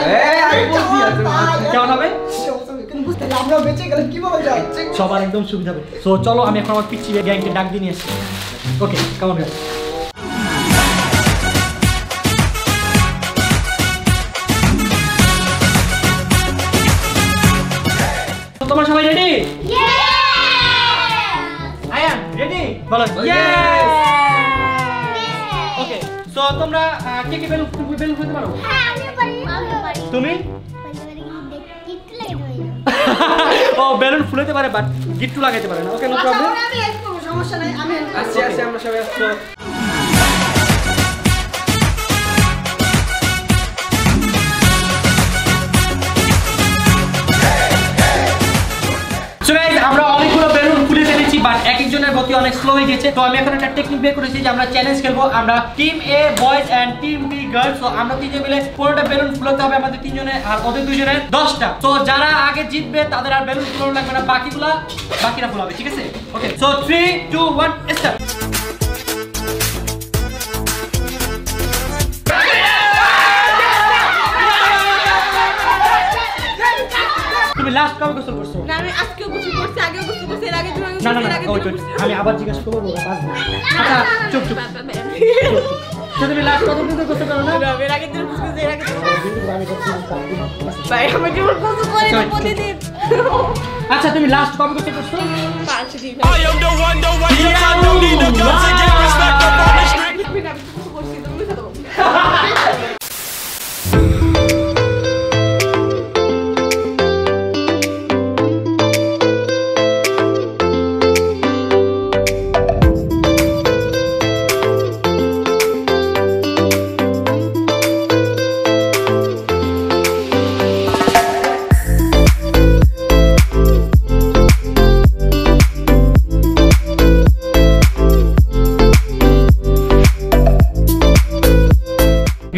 আমি বলছি আছে কেমন হবে? কিন্তু বুঝতে পারলাম আমরা বেঁচে গেলে কিভাবে যাই? সবার একদম সুবিধা হবে। সো চলো আমি এখন আমার পিচ্ছি গ্যাংকে ডাক দিয়ে নিয়ে আসছি। ওকে কেমন গাইস? তোমরা সবাই রেডি? আয়ান রেডি? বলো ইয়েস। ওকে সো তোমরা কে কে বেলুন ফুলাতে পারো? তুমি? ও বেলুন ফুলাতে পারে বাট গিফট লাগাইতে পারে না। Okay no problem. আচ্ছা আমি হেল্প করব, সমস্যা নাই, আমি হেল্প করব। আসছে আমরা সবাই আসছো। সো গাইস আমরা অনেকগুলো বেলুন ফুলে ফেলেছি বাট এক একজনের গতি অনেক স্লো হয়ে গেছে। তো আমি এখন একটা টেকনিক বের করেছি যে আমরা চ্যালেঞ্জ খেলবো। আমরা team A boys and team B girls. So আমরা তিনজন মিলে 15টা বেলুন ফুলাতে হবে আমাদের তিনজনে, আর ওদের দুজনের 10টা। তো যারা আগে জিতবে তাদের আর বেলুন ফুলানো লাগবে না, বাকিরা ফুলাবে, ঠিক আছে? Okay so 3 2 1 start. তুমি লাস্ট কবে গোসল করছো? না আমি আজকেও গোসল করছি, আগেও গোসল করছি, এর আগে তুমি না আমি আবার জিজ্ঞাসা করবো। আচ্ছা চুপ চুপ। তুমি লাস্ট কত দিন গোসল করো না? এর আগে তুমি গোসল করছি, এর আগে আমি করছি। ভাই আমি কি গোসল করি না প্রতিদিন। আচ্ছা তুমি লাস্ট কবে গোসল করছো? 5 দিন। I am the one, I don't need a gun to get respect up on the street. আমি গোসল করছি, তুমি তো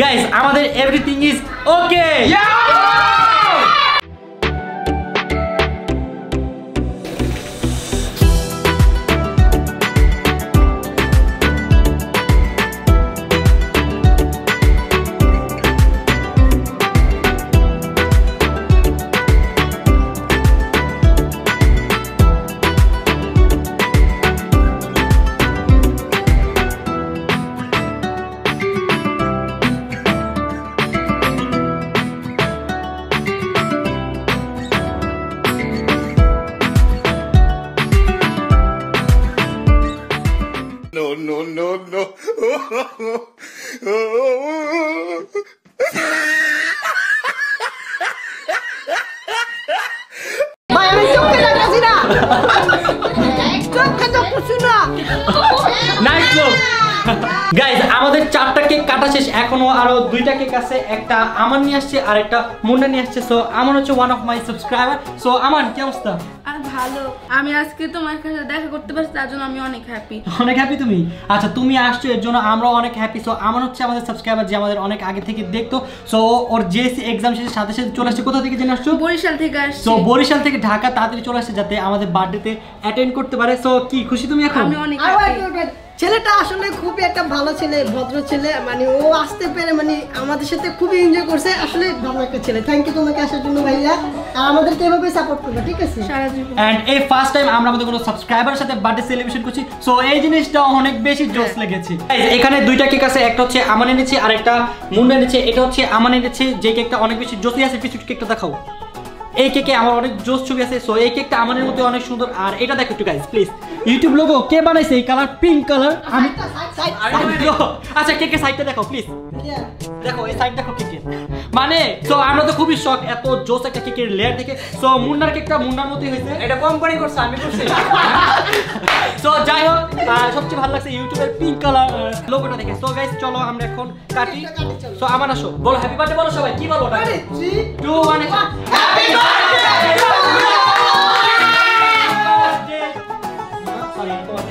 গাইস আমাদের এভরিথিং ইজ ওকে। No. ভাই আমি চোখে দেখতেছি না, চোখে দেখতেছি না। Nice look. গাইস আমাদের 4টা কেক কাটা শেষ, এখনো আরো 2টা কেক আছে। একটা আমান নিয়ে আসছে আর একটা মুন্না নিয়ে আসছে। সো আমান হচ্ছে one of my subscriber. So Aman কি অবস্থা? আর ভালো, আমি আজকে তোমার কাছে দেখা করতে পারছি, তার জন্য আমি অনেক হ্যাপি। অনেক হ্যাপি তুমি? আচ্ছা তুমি আসছো এর জন্য আমরা অনেক হ্যাপি। সো আমান হচ্ছে আমাদের সাবস্ক্রাইবার যে আমাদের অনেক আগে থেকে দেখতো। সো ওর জেএসসি এক্সাম শেষে সাথে সাথে চলে আসছে। কোথা থেকে জেনে আসছো? বরিশাল থেকে আসছি। সো বরিশাল থেকে ঢাকা তাড়াতাড়ি চলে আসছে যাতে আমাদের বার্থডেতে অ্যাটেন্ড করতে পারে। সো কি খুশি তুমি এখন? আমি অনেক আর হ্যাপি। ছেলেটা আসলে খুবই একটা ভালো ছেলে, ভদ্র ছেলে, মানে ও আসতে পেরে মানে আমাদের সাথে খুবই এনজয় করছে। আসলে ভালো একটা ছেলে। থ্যাংক ইউ তোমাকে আসার জন্য ভাইয়া, আর আমাদেরকে এভাবে সাপোর্ট করবে, ঠিক আছে? সারা জীবন। এন্ড এই ফার্স্ট টাইম আমরা আমাদের কোনো সাবস্ক্রাইবারের সাথে বার্থডে সেলিব্রেশন করছি। সো এই জিনিসটা অনেক বেশি জোস লেগেছে। এখানে 2টা কেক আছে, একটা হচ্ছে আমান এনেছে আর একটা মুন্না এনেছে। এটা হচ্ছে আমান এনেছে যে কেকটা অনেক বেশি জোসই আছে। পিছু কেকটা দেখাও। এই কেকে আমার অনেক জোস ছবি আছে। সো এই কেকটা আমাদের মধ্যে অনেক সুন্দর। আর এটা দেখো একটু গাইস প্লিজ। ইউটিউব লোগো কে বানাইছে এই কালার? Pink colour. আমি আচ্ছা কেকের সাইডটা দেখো প্লিজ। দেখো এই সাইড দেখো কেকের, মানে সো আমরা তো খুবই শক এত জোস একটা কেকের লেয়ার থেকে। সো মুন্নার কেকটা মুন্নার মতোই হয়েছে। এটা কোম্পানি করছে, আমি করছি। সো যাই হোক সবচেয়ে ভালো লাগছে ইউটিউবের পিঙ্ক কালার লোগোটা দেখে। সো গাইস চলো আমরা এখন কাটি। সো আমার আসো, বলো হ্যাপি বার্থডে বলো সবাই। কি বলবো? 3 2 1 হ্যাপি বার্থডে। সরি তোমার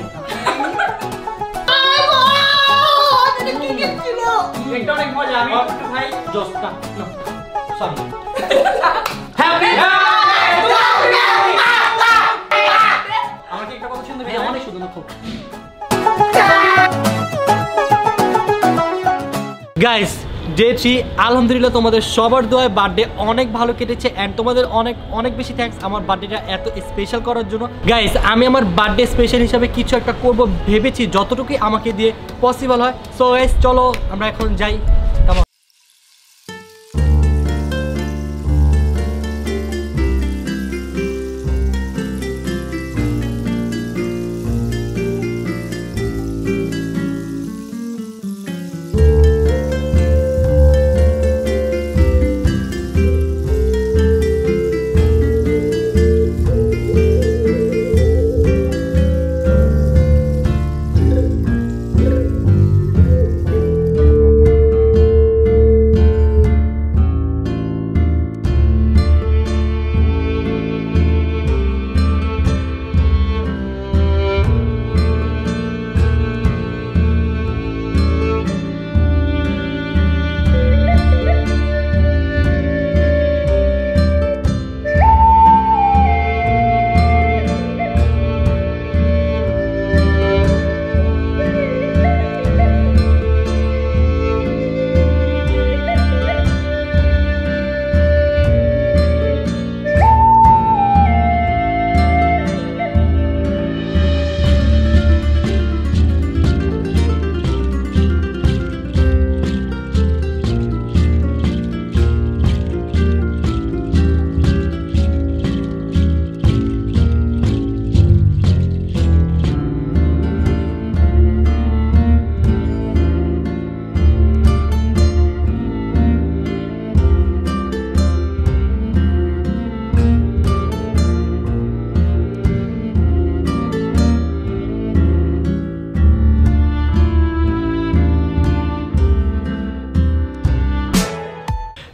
এটা অনেক মজা আমি একটু ভাই জস্তা সরি হ্যাপি আমাকে একটা কথা শুনতে ভাই অনেক সুন্দর খুব গাইস ডে 3 আলহামদুলিল্লাহ তোমাদের সবার দোয়ায় বার্থডে অনেক ভালো কেটেছে এন্ড তোমাদের অনেক অনেক বেশি থ্যাঙ্কস আমার বার্থডেটা এত স্পেশাল করার জন্য গাইস আমি আমার বার্থডে স্পেশাল হিসাবে কিছু একটা করব ভেবেছি যতটুকুই আমাকে দিয়ে পসিবল হয় সো গাইস চলো আমরা এখন যাই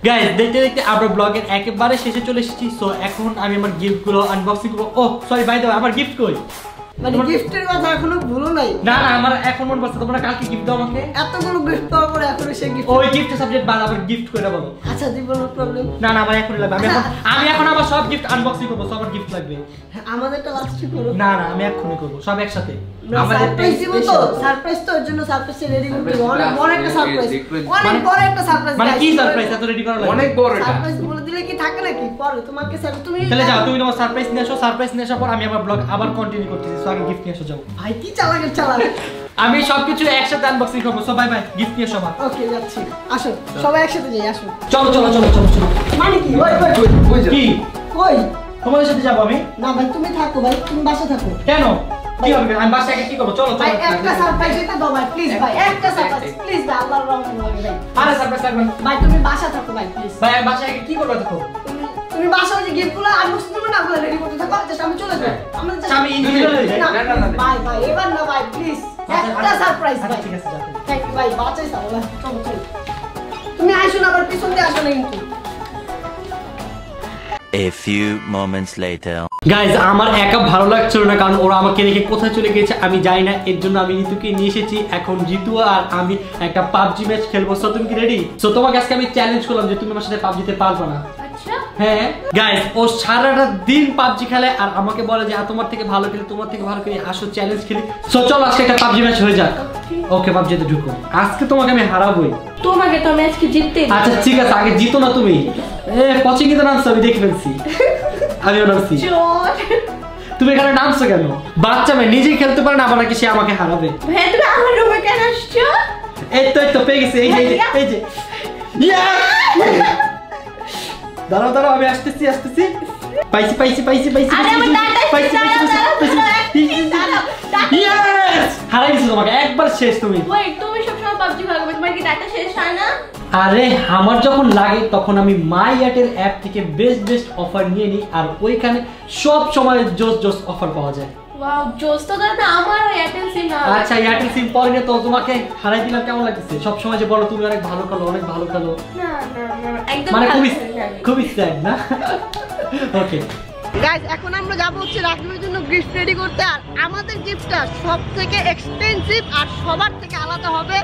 গাইস দেখতে দেখতে আমরা ব্লগের একেবারে শেষে চলে এসেছি সো এখন আমি আমার গিফটগুলো আনবক্সিং করব ও সরি বাই দ্য ওয়ে আমার গিফট কই মানে গিফটের কথা এখনো ভুলো নাই না না আমার এখন মন বসে তোমরা কালকে গিফট দাও আমাকে এতগুলো গিফট পাওয়ার পরে এখনো সেই গিফট ওই গিফটের সাবজেক্ট বাদ আবার গিফট কইরা বলো আচ্ছা দিব না প্রবলেম না না আমার এখনই লাগবে আমি এখন আমার সব গিফট আনবক্সিং করব সবার গিফট লাগবে আমাদেরটা লাস্ট করো না না আমি এখনই করব সব একসাথে সারপ্রাইজ দিব তো সারপ্রাইজ তো এর জন্য সারপ্রাইজ রেডি করতে হবে অনেক বড় একটা সারপ্রাইজ অনেক বড় একটা সারপ্রাইজ মানে কি সারপ্রাইজ এত রেডি করা লাগে অনেক বড় এটা সারপ্রাইজ বলে দিলে কি থাকে নাকি পরে তোমাকে তুমি চলে যাও তুমি তোমার সারপ্রাইজ নিয়ে আসো সারপ্রাইজ নিয়ে আসার পর আমি আমার ব্লগ আবার কন্টিনিউ করতেছি সো আগে গিফট নিয়ে এসো যাও ভাই কি চালাকে আমি সবকিছু একসাথে আনবক্সিং করব সো বাই বাই গিফট নিয়ে সবাই ওকে যাচ্ছি আসো সবাই একসাথে যাই আসো চলো চলো চলো চলো চলো মানে কি ওই কি কই তোমাদের সাথে যাব আমি না ভাই তুমি থাকো ভাই তুমি বাসা থাকো কেন কি হবে আমি বাসায় কি করব চলো ভাই চলো একটা সারপ্রাইজ দিতে দাও ভাই প্লিজ ভাই একটা সারপ্রাইজ প্লিজ ভাই আল্লাহর রহমত লাগে ভাই আরে সারপ্রাইজ লাগবে ভাই তুমি বাসা থাকো ভাই প্লিজ ভাই আমি বাসায় কি করব দেখো তুমি বাসায় যে গিফটগুলো আনবক্সিং করবে না ওগুলো রেডি করতে থাকো জাস্ট আমি চলে যাই আমরা আমি ইন্ডিভিজুয়াল হয়ে যাই না ভাই ভাই এবার না ভাই প্লিজ একটা সারপ্রাইজ ভাই ঠিক আছে যাও থ্যাংক ইউ ভাই বাঁচাই দাও চলো চলো তুমি আসো না আবার পিছন দিয়ে আসো না কিন্তু A few moments later. Guys আমার একা ভালো লাগছিল না কারণ ওরা আমাকে রেখে কোথায় চলে গেছে আমি জানি না এর জন্য আমি ঋতুকে নিয়ে এসেছি এখন ঋতু আর আমি একটা পাবজি ম্যাচ খেলবো সো তুমি কি রেডি সো তোমাকে আজকে আমি চ্যালেঞ্জ করলাম যে তুমি আমার সাথে পাবজিতে পারবে না আচ্ছা হ্যাঁ গাইজ ও সারাটা দিন পাবজি খেলে আর আমাকে বলে যে তোমার থেকে ভালো খেলি তোমার থেকে ভালো খেলি আসো চ্যালেঞ্জ খেলি সো চলো আজকে একটা পাবজি ম্যাচ হয়ে যাক ওকে পাবজিতে ঢুকো আজকে তোমাকে আমি হারাবোই তোমাকে তো আমি আজকে জিততে আচ্ছা ঠিক আছে আগে জিতো না তুমি কোচিং এর নামছো আমি দেখে ফেলছি আমিও নামছি তুমি এখানে নামছো কেন বাচ্চা মেয়ে নিজেই খেলতে পারে না আবার নাকি সে আমাকে হারাবে ভাই তুমি আমার রুমে কেন আসছো এই তো পেয়ে গেছি এই যে দাঁড়াও দাঁড়াও আমি আসতেছি পাইছি আরে আমার হারাই দিছি তোমাকে একবার শেষ তুমি ওয়েট তুমি সবসময় পাবজি খেলো তোমার কি ডাটা শেষ হয় না আরে আমার যখন লাগে তখন আমি মাই এয়ারটেল অ্যাপ থেকে বেস্ট অফার নিয়ে নিই আর ওইখানে সব সময় জোস অফার পাওয়া যায় ওয়াও জোস তো দাদা আমার এয়ারটেল সিম না আচ্ছা এয়ারটেল সিম পরে নিয়ে তো তোমাকে হারাই দিলাম কেমন লাগতেছে সব সময় যে বলো তুমি অনেক ভালো খেলো না একদম মানে ভালো খুবই স্যাড না ওকে গাইস এখন আমরা যাব হচ্ছে রাকিবের জন্য গিফট রেডি করতে আর আমাদের গিফটটা সবথেকে এক্সপেন্সিভ আর সবার থেকে আলাদা হবে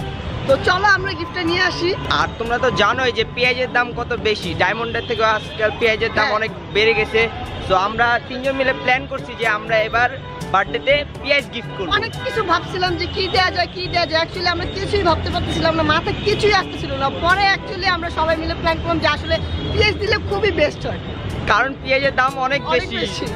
তো চলো আমরা গিফটটা নিয়ে আসি। আর তোমরা তো জানোই যে পেঁয়াজের দাম কত বেশি, ডায়মন্ডের থেকে আজকাল পেঁয়াজের দাম অনেক বেড়ে গেছে। তো আমরা তিনজন মিলে প্ল্যান করছি যে আমরা এবার বার্থডেতে পেঁয়াজ গিফট করব। অনেক কিছু ভাবছিলাম যে কি দেওয়া যায় অ্যাকচুয়ালি আমরা কিছুই ভাবতে পারতেছিলাম না, মাথায় কিছুই আসতেছিল না। পরে অ্যাকচুয়ালি আমরা সবাই মিলে প্ল্যান করলাম যে আসলে পেঁয়াজ দিলে খুবই বেস্ট হয়, কারণ পেঁয়াজের দাম অনেক বেশি।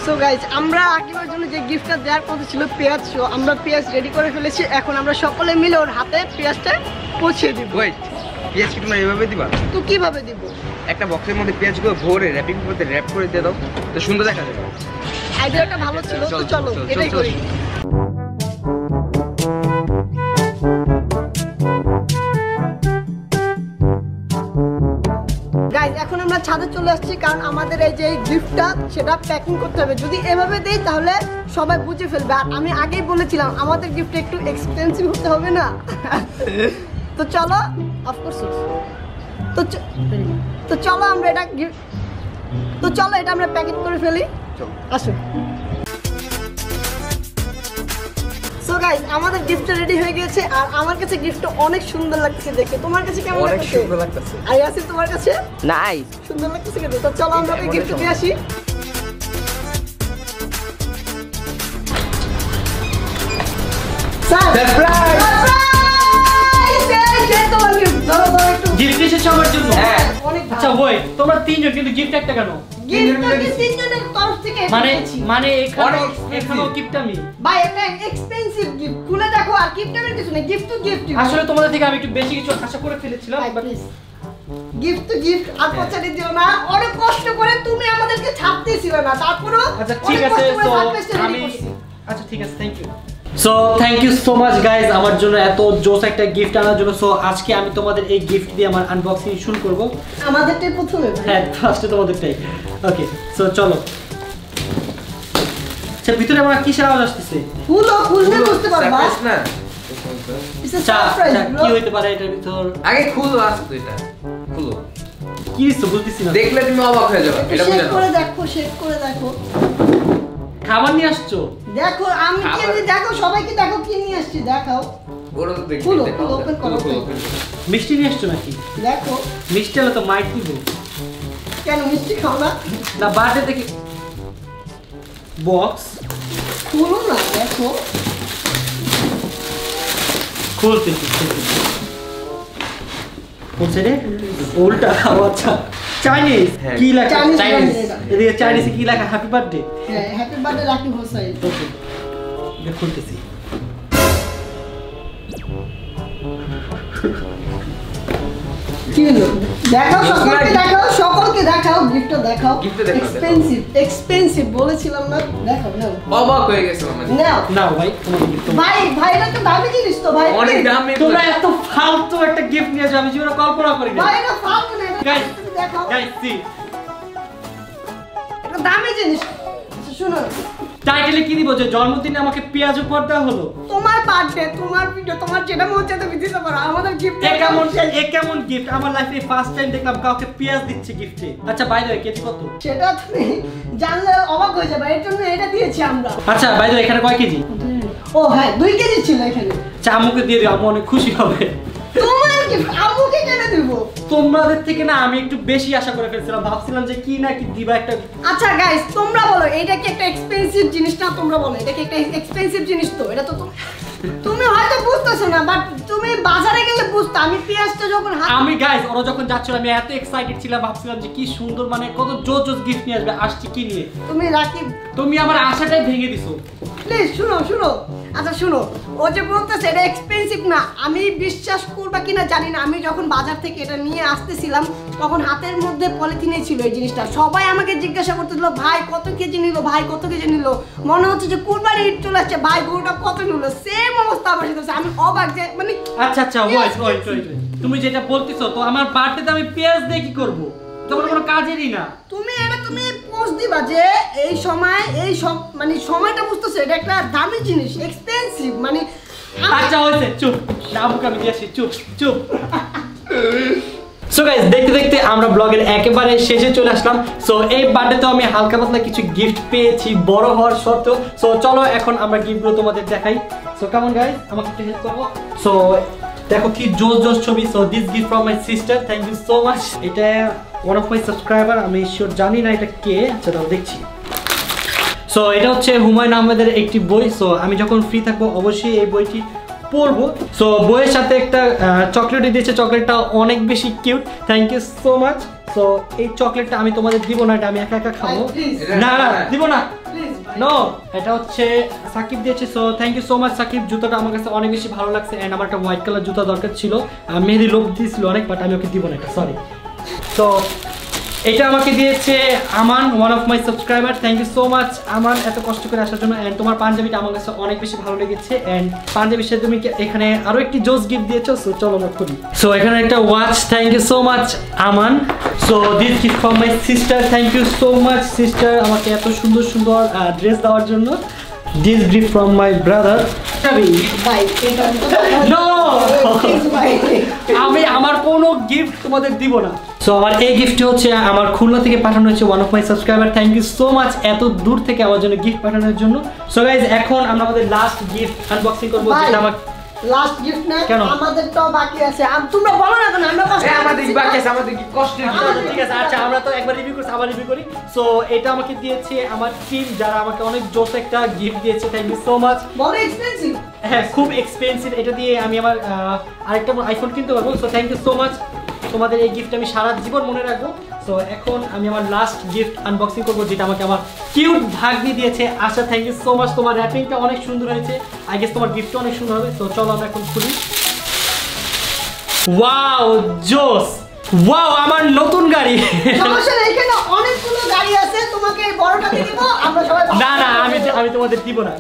সো গাইস, আমরা আকিবের জন্য যে গিফটটা দেওয়ার কথা ছিল পেঁয়াজ, আমরা পেঁয়াজ রেডি করে ফেলেছি। এখন আমরা সকলে মিলে ওর হাতে পেঁয়াজটা পৌঁছে দিব। ওয়েট, পেঁয়াজ কি তোমরা এভাবে দিবা? তো কিভাবে দিব? একটা বক্সের মধ্যে পেঁয়াজগুলো ভরে র্যাপিং পেপারে র‍্যাপ করে দিয়ে দাও, তো সুন্দর দেখা যাবে। আইডিয়াটা ভালো ছিল, তো চলো এটাই করি। গাইস, এখন আমরা ছাদে চলে আসছি, কারণ আমাদের এই যে গিফটটা সেটা প্যাকিং করতে হবে। যদি এভাবে দেই তাহলে সবাই বুঝে ফেলবে। আর আমি আগেই বলেছিলাম আমাদের গিফট একটু এক্সপেন্সিভ হতে হবে না? তো চলো, অফকোর্স। তো চলো আমরা এটা আমরা প্যাকেট করে ফেলি। আসো। সো গাইস, আমাদের গিফটটা রেডি হয়ে গেছে। আর আমার কাছে গিফটটা অনেক সুন্দর লাগছে দেখে। তোমার কাছে কেমন লাগছে? অনেক সুন্দর লাগতেছে। আই আসি, তোমার কাছে নাইস, সুন্দর লাগতেছে কিন্তু। তো চলো আমরা ওই গিফট নিয়ে আসি। গিফট এসেছে আমার জন্য। হ্যাঁ। আচ্ছা ওয়েট, তোমরা তিনজন কিন্তু গিফট একটা কেন? মানে এখানেও গিফট আমি। ভাই এটা এক্সপেন্সিভ গিফট, খুলে দেখো। আর গিফট এর কিছু নেই, গিফট টু গিফট। আসলে তোমাদের থেকে আমি একটু বেশি কিছু আশা করে ফেলেছিলাম। গিফট টু গিফট, আর পছন্দ দিও না। অনেক কষ্ট করে তুমি আমাদেরকে ছাপতেছিল না, তারপরও আচ্ছা ঠিক আছে। তো আমি আচ্ছা ঠিক আছে, thank you. So thank you so much guys আমার জন্য এত জোস একটা গিফট আনার জন্য। সো আজকে আমি তোমাদের এই গিফট দিয়ে আমার আনবক্সিং শুরু করব। আমাদেরটাই প্রথমে? হ্যাঁ, ফার্স্টে তোমাদেরটাই। ওকে, সো চলো। আচ্ছা, ভিতরে আমার কিসের আওয়াজ আসতেছে? খুললে বুঝতে পারবা। সারপ্রাইজ না? কি হইতে পারে এটার ভিতর? আগে খুলো, আসো তো এটা খুলো। কি দিছো বুঝতেছি না। দেখলে তুমি অবাক হয়ে যাবে। এটা বুঝে শেক নাও। করে দেখো, শেক করে দেখো। খাবার নিয়ে আসছো? দেখো আমি কি নিয়ে, দেখো সবাইকে দেখো কি নিয়ে আসছি, দেখাও। ওরা তো দেখবে। খুলো, ওপেন করো। মিষ্টি নিয়ে আসছো নাকি? দেখো। মিষ্টি হলে তো মাইক দিব। কেন মিষ্টি খাও না? না, বার্থডে থেকে বক্স খুলো না, দেখো। খুলতেছি। কোন সাইডে? উল্টা। আচ্ছা, চাইনিজ কি লেখা? চাইনিজ। এদিকে চাইনিজে কি লেখা? Happy birthday. হ্যাঁ, হ্যাপি বার্থডে রাকিব হোসেন। ওকে, এটা খুলতেছি। কি হলো? দেখাও সকলকে দেখাও গিফটটা দেখাও। এক্সপেন্সিভ বলেছিলাম না? দেখাও, নাও। অবাক হয়ে গেছে মামা। নাও ভাই, তোমার গিফট। ভাই এটা তো দামি জিনিস তো ভাই। অনেক দামি। তোমরা এত ফালতু একটা গিফট নিয়েছো, আমি জীবনে কল্পনা করি না। ভাই এটা ফালতু না, গাইস, তুমি দেখাও। গাইস সি, এটা দামি জিনিস। আচ্ছা শুনো, টাইটেলে কি দিব যে জন্মদিনে আমাকে পেঁয়াজ উপহার দেওয়া হলো? তোমার বার্থডে, তোমার ভিডিও, তোমার যেটা মন চায় তুমি দিতে পারো। আমাদের গিফট এ কেমন গিফট? আমার লাইফে ফার্স্ট টাইম দেখলাম কাউকে পেঁয়াজ দিচ্ছে গিফটে। আচ্ছা বাই দ্য ওয়ে, কেজি কত? সেটা তুমি জানলে অবাক হয়ে যাবে, এর জন্য এটা দিয়েছি আমরা। আচ্ছা বাই দ্য ওয়ে, এখানে কয় কেজি? ও হ্যাঁ, 2 কেজি ছিল এখানে। আচ্ছা, আম্মুকে দিয়ে দিও, আম্মু অনেক খুশি হবে। তোমার গিফট আম্মুকে কেন দেব? তোমাদের থেকে না আমি একটু বেশি আশা করে ফেলছিলাম, ভাবছিলাম যে কি না কি দিবা একটা। আচ্ছা গাইস, তোমরা বলো এটা কি একটা এক্সপেন্সিভ জিনিস না? তোমরা বলো এটা কি একটা এক্সপেন্সিভ জিনিস? তো এটা তো তুমি হয়তো বুঝতেছো না, বাট তুমি বাজারে গেলে বুঝতে। আমি পেঁয়াজটা যখন আমি গাইস ওরা যখন যাচ্ছিল আমি এত এক্সাইটেড ছিলাম, ভাবছিলাম যে কি সুন্দর, মানে কত জোস গিফট নিয়ে আসবে। আসছে কি নিয়ে? তুমি রাকিব, তুমি আমার আশাটাই ভেঙে দিছো। প্লিজ শুনো। আচ্ছা শুনো, ও যে বলতেছে এটা এক্সপেন্সিভ না, আমি বিশ্বাস করবা কিনা জানি না। আমি যখন বাজার থেকে এটা নিয়ে আসতেছিলাম তখন হাতের মধ্যে পলিথিনে ছিল এই জিনিসটা। সবাই আমাকে জিজ্ঞাসা করতেছিল ভাই কত কেজি নিল, ভাই কত কেজি নিল। মনে হচ্ছে যে কুরবানি ঈদ চলে আসছে, ভাই গরুটা কত নিল। সেম অবস্থা আমার সাথে। আমি অবাক যে মানে আচ্ছা ওয়েট, তুমি যেটা বলতেছো, তো আমার বার্থডেতে আমি পেঁয়াজ দিয়ে কি করব? তোমার কোনো কাজেরই না। তুমি পোস্ট দিবা যে এই সময় এই সব, মানে সময়টা বুঝতেছো, এটা একটা দামি জিনিস, এক্সপেন্সিভ মানে। আচ্ছা হয়েছে, চুপ। আম্মুকে আমি দিয়ে আসি, চুপ। সো গাইস দেখতে দেখতে আমরা ব্লগের একেবারে শেষে চলে আসলাম। সো এই বার্থডেতে আমি হালকা পাতলা কিছু গিফট পেয়েছি বড় হওয়ার সত্ত্বেও। সো চলো এখন আমরা গিফটগুলো তোমাদের দেখাই। সো কেমন গাইস আমাকে একটু হেল্প করবো। সো দেখো কি জোস জোস ছবি। So this gift from my sister, thank you so much. এটা ওয়ান অফ মাই সাবস্ক্রাইবার, আমি শিওর জানি না এটা কে। আচ্ছা তাও দেখছি। সো এটা হচ্ছে হুমায়ুন আহমেদের একটি বই। সো আমি যখন ফ্রি থাকবো অবশ্যই এই বইটি পড়বো। সো বইয়ের সাথে একটা চকলেট দিয়েছে, চকলেটটা অনেক বেশি cute, thank you so much. So এই চকলেটটা আমি তোমাদের দিব না, এটা আমি একা একা খাবো। না না দিব না, নো। এটা হচ্ছে সাকিব দিয়েছে। So thank you so much Sakib. জুতাটা আমার কাছে অনেক বেশি ভালো লাগছে এন্ড আমার একটা হোয়াইট কালার জুতা দরকার ছিল। মেহেদি লোভ দিয়েছিল অনেক, বাট আমি ওকে দিব না, এটা সরি। সো এটা আমাকে দিয়েছে Aman, one of my subscriber, thank you so much Aman এত কষ্ট করে আসার জন্য। এন্ড তোমার পাঞ্জাবিটা আমার কাছে অনেক বেশি ভালো লেগেছে এন্ড পাঞ্জাবির সাথে তুমি এখানে আরো একটি জোস গিফট দিয়েছো। সো চলো আমরা করি। সো এখানে একটা watch, thank you so much Aman. So this gift from my sister, thank you so much sister আমাকে এত সুন্দর সুন্দর ড্রেস দেওয়ার জন্য। This gift from my brother. আমি আমার কোনো গিফট তোমাদের দিব না। সো আমার এই গিফটটি হচ্ছে আমার খুলনা থেকে পাঠানো হয়েছে, one of my subscriber, thank you so much এত দূর থেকে আমার জন্য গিফট পাঠানোর জন্য। সো গাইজ এখন আমরা আমাদের লাস্ট গিফট আনবক্সিং করবো, যেটা আমার লাস্ট গিফট না, কেন? আমাদের তো বাকি আছে। তোমরা বলো না কেন? আমরা কষ্ট আমাদের বাকি আছে, আমাদের কি কষ্ট। ঠিক আছে আচ্ছা আমরা তো একবার রিভিউ করছি, আবার রিভিউ করি। সো এটা আমাকে দিয়েছে আমার টিম, যারা আমাকে অনেক জোস একটা গিফট দিয়েছে, থ্যাংক ইউ সো মাচ। বলো এক্সপেন্সিভ। হ্যাঁ খুব এক্সপেন্সিভ, এটা দিয়ে আমি আমার আরেকটা আইফোন কিনতে পারবো। So thank you so much, তোমাদের এই গিফট আমি সারা জীবন মনে রাখবো। সো এখন আমি আমার লাস্ট গিফট আনবক্সিং করবো, যেটা আমাকে আমার কিউট ভাগ্নি দিয়েছে আশা, থ্যাংক ইউ সো মাচ। তোমার র্যাপিংটা অনেক সুন্দর হয়েছে, আই গেস তোমার গিফটটা অনেক সুন্দর হবে। সো চলো আমরা এখন খুলি। ওয়াও জোস, ওয়াও আমার নতুন গাড়ি। সমস্যা নেই, এখানে অনেকগুলো গাড়ি আছে, তোমাকে বড়টাতে দিব, আমরা সবাই। না না আমি তোমাদের দিব না,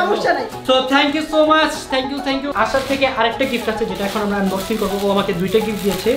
সমস্যা নেই। So thank you so much, thank you. আশার থেকে আরেকটা গিফট আছে, যেটা এখন আমরা আনবক্সিং করবো। ও আমাকে দুইটা গিফট দিয়েছে।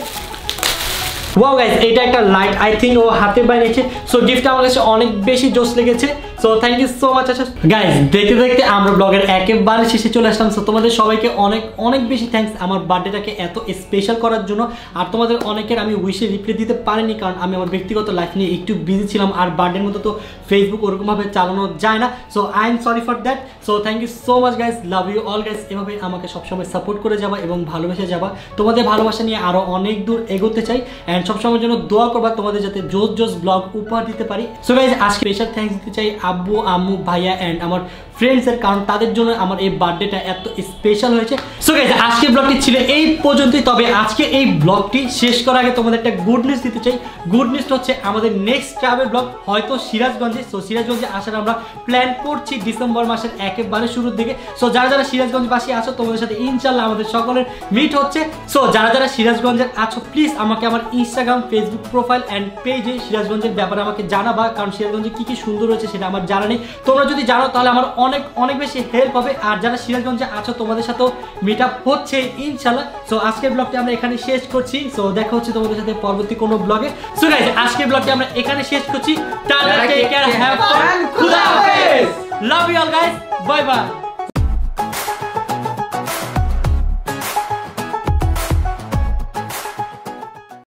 ওয়াও গাইস এটা একটা লাইট, আই থিঙ্ক ও হাতে বানিয়েছে। সো গিফটটা আমার কাছে অনেক বেশি জোস লেগেছে। So thank you so much. আচ্ছা গাইস দেখতে দেখতে আমরা ব্লগের একেবারে শেষে চলে আসলাম। সো তোমাদের সবাইকে অনেক অনেক বেশি থ্যাঙ্কস আমার বার্থডেটাকে এত স্পেশাল করার জন্য। আর তোমাদের অনেকের আমি উইশে রিপ্লাই দিতে পারিনি, কারণ আমি আমার ব্যক্তিগত লাইফ নিয়ে একটু বিজি ছিলাম, আর বার্থডের মতো তো ফেসবুক ওরকমভাবে চালানো যায় না। So I am sorry for that. So thank you so much guys, love you all guys. এভাবে আমাকে সবসময় সাপোর্ট করে যাবা এবং ভালোবেসে যাবা। তোমাদের ভালোবাসা নিয়ে আরও অনেক দূর এগোতে চাই অ্যান্ড সবসময়ের জন্য দোয়া করবা তোমাদের যাতে জোস জোস ব্লগ উপহার দিতে পারি। সো গাইস আজকে স্পেশাল থ্যাঙ্কস দিতে চাই আব্বু আম্মু ভাইয়া অ্যান্ড আমার ফ্রেন্ডসের, কারণ তাদের জন্য আমার এই বার্থডেটা এত স্পেশাল হয়েছে। সো গাইস আজকে ব্লগটি ছিল এই পর্যন্তই। তবে আজকে এই ব্লগটি শেষ করার আগে তোমাদের একটা গুড নিউজ দিতে চাই। গুড নিউজটা হচ্ছে আমাদের নেক্সট ট্রাভেল ব্লগ হয়তো সিরাজগঞ্জে। সো সিরাজগঞ্জে আসার আমরা প্ল্যান করছি ডিসেম্বর মাসের একেবারে শুরুর দিকে। সো যারা যারা সিরাজগঞ্জবাসী আছো তোমাদের সাথে ইনশাল্লাহ আমাদের সকলের মিট হচ্ছে। সো যারা যারা সিরাজগঞ্জের আছো প্লিজ আমাকে আমার ইনস্টাগ্রাম ফেসবুক প্রোফাইল অ্যান্ড পেজে সিরাজগঞ্জের ব্যাপারে আমাকে জানাবা, কারণ সিরাজগঞ্জে কি কি সুন্দর রয়েছে সেটা আমার জানা নেই। তোমরা যদি জানো তাহলে আমার অনেক অনেক বেশি হেল্প হবে। আর যারা সিরাজগঞ্জে আছো তোমাদের সাথেও মিট আপ হচ্ছে ইনশাল্লাহ। সো আজকের ব্লগটি আমরা এখানে শেষ করছি। সো দেখা হচ্ছে তোমাদের সাথে পরবর্তী কোনো ব্লগে। সো গাইস আজকের ব্লগটি আমরা এখানে শেষ করছি। Tata, take care, have fun, খুদা হাফেজ, love you all guys, bye by.